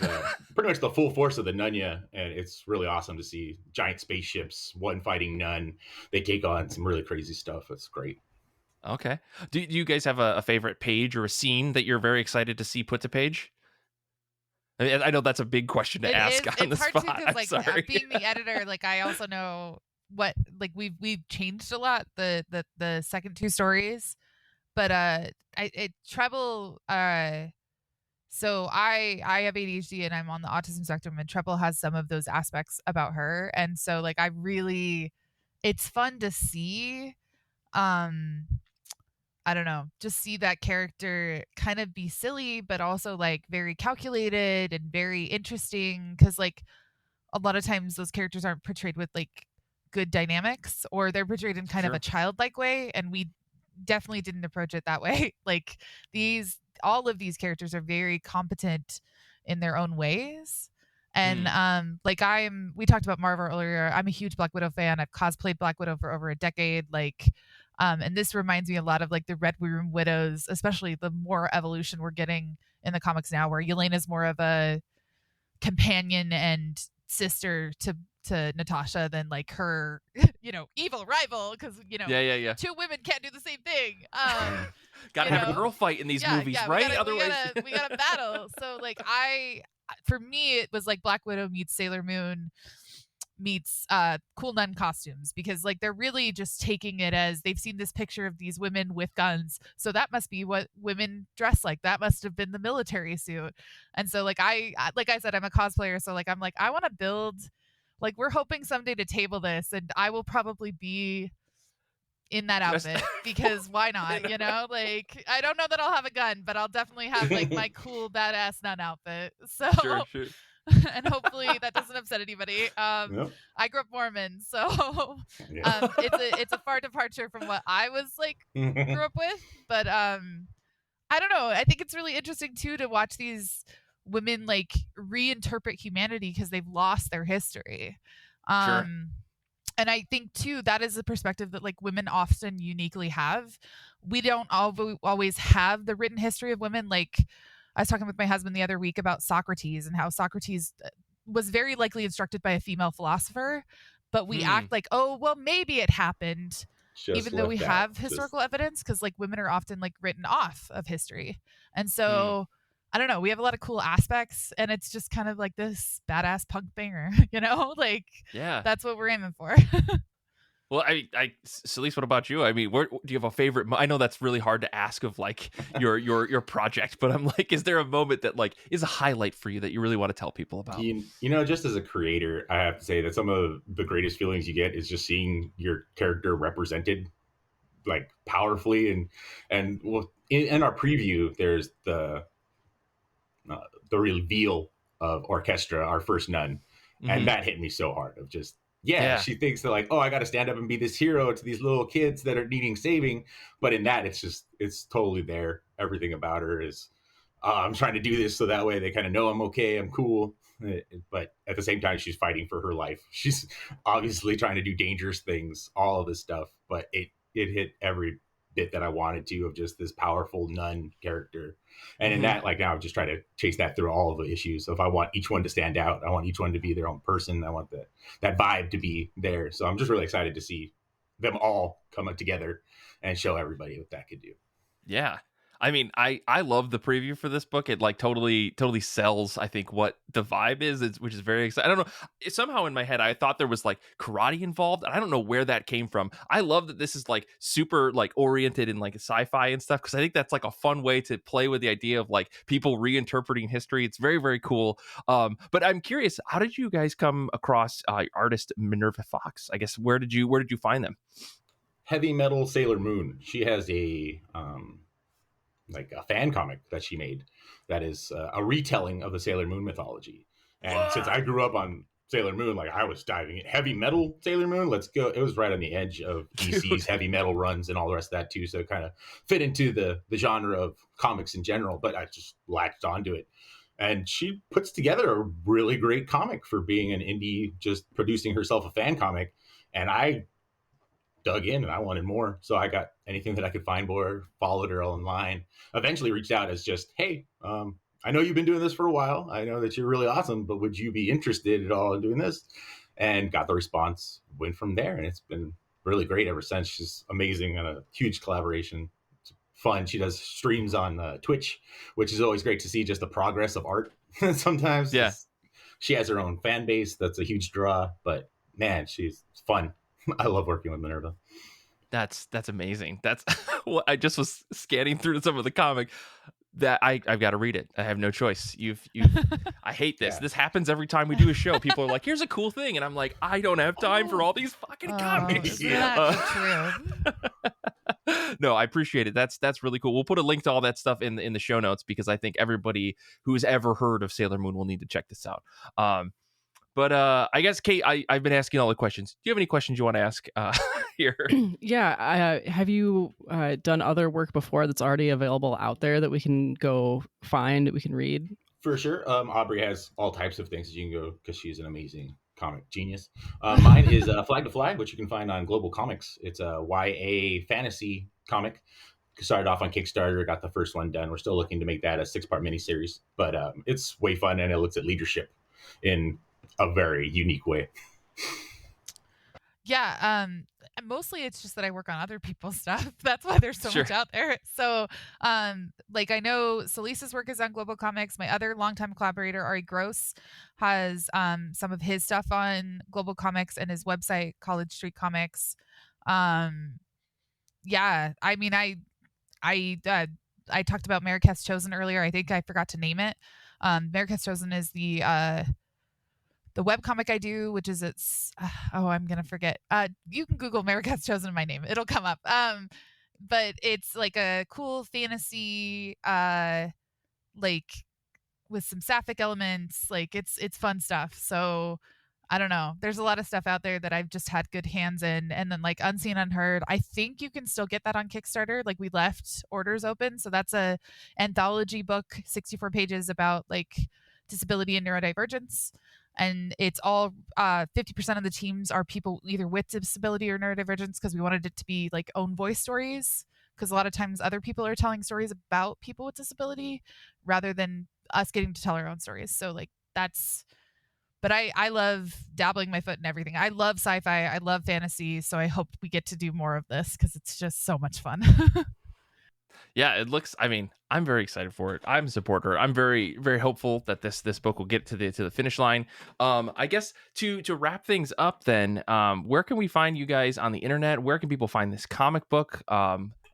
E: pretty much the full force of the Nun-Ya, and it's really awesome to see giant spaceships, one fighting Nun. They take on some really crazy stuff. It's great.
A: Okay. Do you guys have a favorite page or a scene that you're very excited to see put to page? I mean, I know that's a big question to ask on the spot.
C: It's hard to, because like being the editor, like I also know what like we've changed a lot the second 2 stories, but Treble, so I have ADHD and I'm on the autism spectrum, and Treble has some of those aspects about her, and so like it's fun to see, I don't know, just see that character kind of be silly but also like very calculated and very interesting, because like a lot of times those characters aren't portrayed with like good dynamics, or they're portrayed in kind of a childlike way, and we definitely didn't approach it that way. Like all of these characters are very competent in their own ways, and we talked about Marvel earlier. I'm a huge Black Widow fan. I've cosplayed Black Widow for over a decade, like and this reminds me a lot of like the Red Room Widows, especially the more evolution we're getting in the comics now, where Yelena's more of a companion and sister to Natasha than like her evil rival, because 2 women can't do the same thing.
A: Gotta have a girl fight in these movies, right? Otherwise
C: we gotta battle. So like for me it was like Black Widow meets Sailor Moon meets cool nun costumes, because like they're really just taking it as they've seen this picture of these women with guns, so that must be what women dress like, that must have been the military suit. And so like I said, I'm a cosplayer, so like I'm like, I want to build, like we're hoping someday to table this, and I will probably be in that outfit because why not, like I don't know that I'll have a gun, but I'll definitely have like my cool badass nun outfit. So
A: sure.
C: And hopefully that doesn't upset anybody.
E: Yep.
C: I grew up Mormon, so it's a far departure from what I was like grew up with. But I don't know. I think it's really interesting too to watch these women like reinterpret humanity because they've lost their history. And I think too that is a perspective that like women often uniquely have. We don't always have the written history of women. Like I was talking with my husband the other week about Socrates and how Socrates was very likely instructed by a female philosopher, but we act like, oh, well, maybe it happened, even though we have historical evidence, because like women are often like written off of history. And so I don't know, we have a lot of cool aspects, and it's just kind of like this badass punk banger, like that's what we're aiming for.
A: Well, Solis, what about you? I mean, do you have a favorite? I know that's really hard to ask of like your project, but I'm like, is there a moment that like is a highlight for you that you really want to tell people about?
E: Just as a creator, I have to say that some of the greatest feelings you get is just seeing your character represented like powerfully, and well, in our preview, there's the reveal of Orchestra, our first nun, and that hit me so hard of just. Yeah, she thinks that like, oh, I got to stand up and be this hero to these little kids that are needing saving. But in that, it's totally there. Everything about her is, I'm trying to do this so that way they kind of know I'm okay, I'm cool. But at the same time, she's fighting for her life. She's obviously trying to do dangerous things, all of this stuff. But it hit every bit that I wanted to of just this powerful nun character. And in that, like now I'm just trying to chase that through all of the issues. So if I want each one to stand out, I want each one to be their own person. I want that vibe to be there. So I'm just really excited to see them all come up together and show everybody what that could do.
A: Yeah. I mean, I love the preview for this book. It like totally sells, I think, what the vibe is, which is very exciting. I don't know. Somehow in my head, I thought there was like karate involved. And I don't know where that came from. I love that this is like super like oriented in like sci-fi and stuff, because I think that's like a fun way to play with the idea of like people reinterpreting history. It's very, very cool. But I'm curious, how did you guys come across artist Minerva Fox? I guess where did you find them?
E: Heavy Metal Sailor Moon. She has a like a fan comic that she made that is a retelling of the Sailor Moon mythology. And since I grew up on Sailor Moon, like I was diving in. Heavy Metal Sailor Moon, let's go. It was right on the edge of DC's
A: Dude.
E: heavy metal runs and all the rest of that too. So it kind of fit into the genre of comics in general, but I just latched onto it. And she puts together a really great comic for being an indie, just producing herself a fan comic. And I dug in and I wanted more. So I got anything that I could find for her, followed her online, eventually reached out as just, hey, I know you've been doing this for a while. I know that you're really awesome, but would you be interested at all in doing this? And got the response, went from there. And it's been really great ever since. She's amazing and a huge collaboration. It's fun. She does streams on Twitch, which is always great to see just the progress of art. Sometimes
A: Yeah.
E: She has her own fan base. That's a huge draw, but man, she's fun. I love working with Minerva.
A: That's amazing. That's well, I just was scanning through some of the comic that I've got to read it. I have no choice. You've I hate this.
E: Yeah.
A: This happens every time we do a show. People are like, "Here's a cool thing," and I'm like, "I don't have time for all these fucking comics."
C: Isn't that true?
A: No, I appreciate it. That's really cool. We'll put a link to all that stuff in the show notes, because I think everybody who's ever heard of Sailor Moon will need to check this out. But I guess, Kait, I've been asking all the questions. Do you have any questions you want to ask here?
B: Yeah. Have you done other work before that's already available out there that we can go find, that we can read?
E: For sure. Aubrey has all types of things that you can go, because she's an amazing comic genius. Mine is Flag to Flag, which you can find on Global Comics. It's a YA fantasy comic. Started off on Kickstarter, got the first one done. We're still looking to make that a 6-part miniseries, but it's way fun, and it looks at leadership in a very unique way.
C: Yeah, mostly it's just that I work on other people's stuff. That's why there's so much out there. So, like I know Solis's work is on Global Comics. My other longtime collaborator, Ari Gross, has some of his stuff on Global Comics and his website, College Street Comics. Yeah, I mean, I talked about Maricast Chosen earlier. I think I forgot to name it. Maricast Chosen is the webcomic I do, which is I'm gonna forget. You can Google Maricast Chosen in my name; it'll come up. But it's like a cool fantasy, like with some sapphic elements. Like it's fun stuff. So I don't know. There's a lot of stuff out there that I've just had good hands in, and then like Unseen Unheard. I think you can still get that on Kickstarter. Like we left orders open, so that's a anthology book, 64 pages about like disability and neurodivergence. And it's all 50% of the teams are people either with disability or neurodivergence, because we wanted it to be like own voice stories, because a lot of times other people are telling stories about people with disability rather than us getting to tell our own stories. So like but I love dabbling my foot in everything. I love sci-fi. I love fantasy. So I hope we get to do more of this, because it's just so much fun.
A: Yeah, it looks. I mean, I'm very excited for it. I'm a supporter. I'm very, very hopeful that this book will get to the finish line. I guess to wrap things up, then, where can we find you guys on the internet? Where can people find this comic book?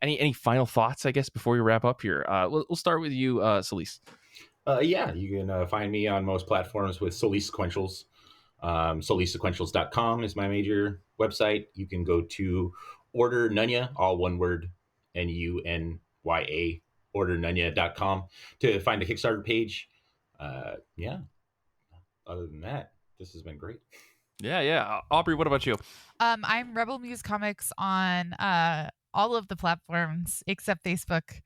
A: Any final thoughts, I guess, before we wrap up here? We'll start with you, Solis.
E: Yeah, you can find me on most platforms with Solis Sequentials. SolisSequentials.com is my major website. You can go to Order Nun-Ya, all one word, Nunya, ordernunya.com to find the Kickstarter page. Yeah. Other than that, this has been great.
A: Yeah. Aubrey, what about you?
C: I'm Rebel Muse Comics on all of the platforms except Facebook.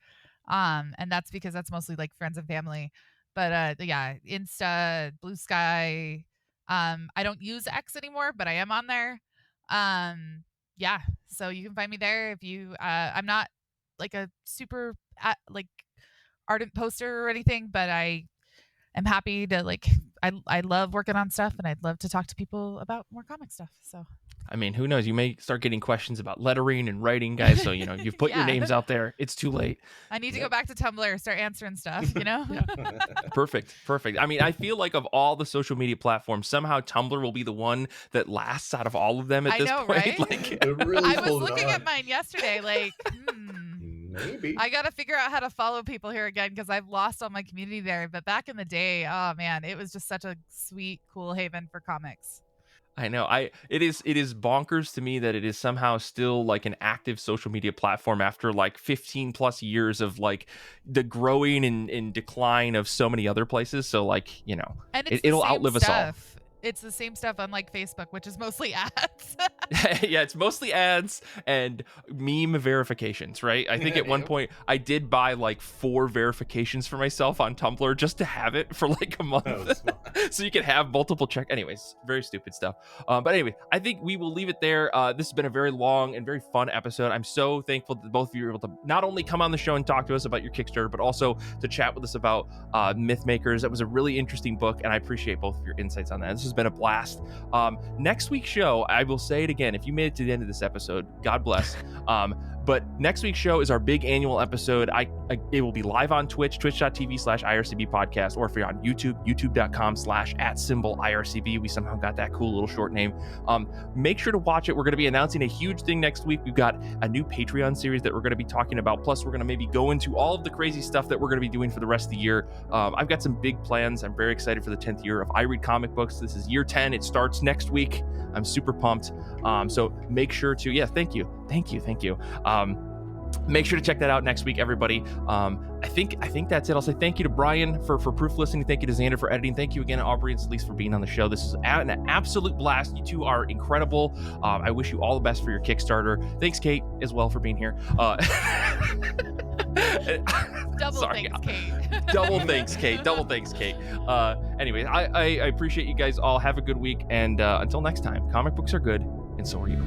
C: And that's because that's mostly like friends and family. But yeah, Insta, Blue Sky. I don't use X anymore, but I am on there. Yeah, so you can find me there if you I'm not like a super like ardent poster or anything, but I am happy to like I love working on stuff, and I'd love to talk to people about more comic stuff. So
A: I mean, who knows? You may start getting questions about lettering and writing, guys. So, you've put your
C: Yeah.
A: names out there. It's too late.
C: I need to go back to Tumblr, start answering stuff,
A: Yeah. Perfect. I mean, I feel like of all the social media platforms, somehow Tumblr will be the one that lasts out of all of them at this point.
C: Right?
A: Like,
E: It really
C: I was
E: pulled it
C: looking
E: on.
C: at mine yesterday, like,
E: Maybe.
C: I got to figure out how to follow people here again because I've lost all my community there. But back in the day, oh man, it was just such a sweet, cool haven for comics.
A: I know. It is bonkers to me that it is somehow still like an active social media platform after like 15 plus years of like the growing and decline of so many other places. So like,
C: And it's
A: it'll
C: the same
A: outlive
C: stuff.
A: us all.
C: It's the same stuff, unlike Facebook, which is mostly ads.
A: Yeah, it's mostly ads and meme verifications, right? I think at one point I did buy like 4 verifications for myself on Tumblr just to have it for like a month. So you can have multiple Anyways, very stupid stuff. But anyway, I think we will leave it there. This has been a very long and very fun episode. I'm so thankful that both of you were able to not only come on the show and talk to us about your Kickstarter, but also to chat with us about Mythmakers. That was a really interesting book, and I appreciate both of your insights on that. This has been a blast. Next week's show, I will say it again, if you made it to the end of this episode, God bless. But next week's show is our big annual episode. It will be live on Twitch, twitch.tv/IRCB podcast, or if you're on YouTube, youtube.com/@IRCB. We somehow got that cool little short name. Make sure to watch it. We're going to be announcing a huge thing next week. We've got a new Patreon series that we're going to be talking about. Plus, we're going to maybe go into all of the crazy stuff that we're going to be doing for the rest of the year. I've got some big plans. I'm very excited for the 10th year of I Read Comic Books. This is year 10. It starts next week. I'm super pumped. So make sure to, thank you. Make sure to check that out next week, everybody. I think that's it. I'll say thank you to Brian for proof listening. Thank you to Zander for editing. Thank you again, Aubrey and Solis, for being on the show. This is an absolute blast. You two are incredible. I wish you all the best for your Kickstarter. Thanks, Kait, as well, for being here.
C: Double
A: Sorry.
C: thanks, Kait.
A: Double thanks, Kait. Anyways, I appreciate you guys all. Have a good week. And until next time, comic books are good, and so are you.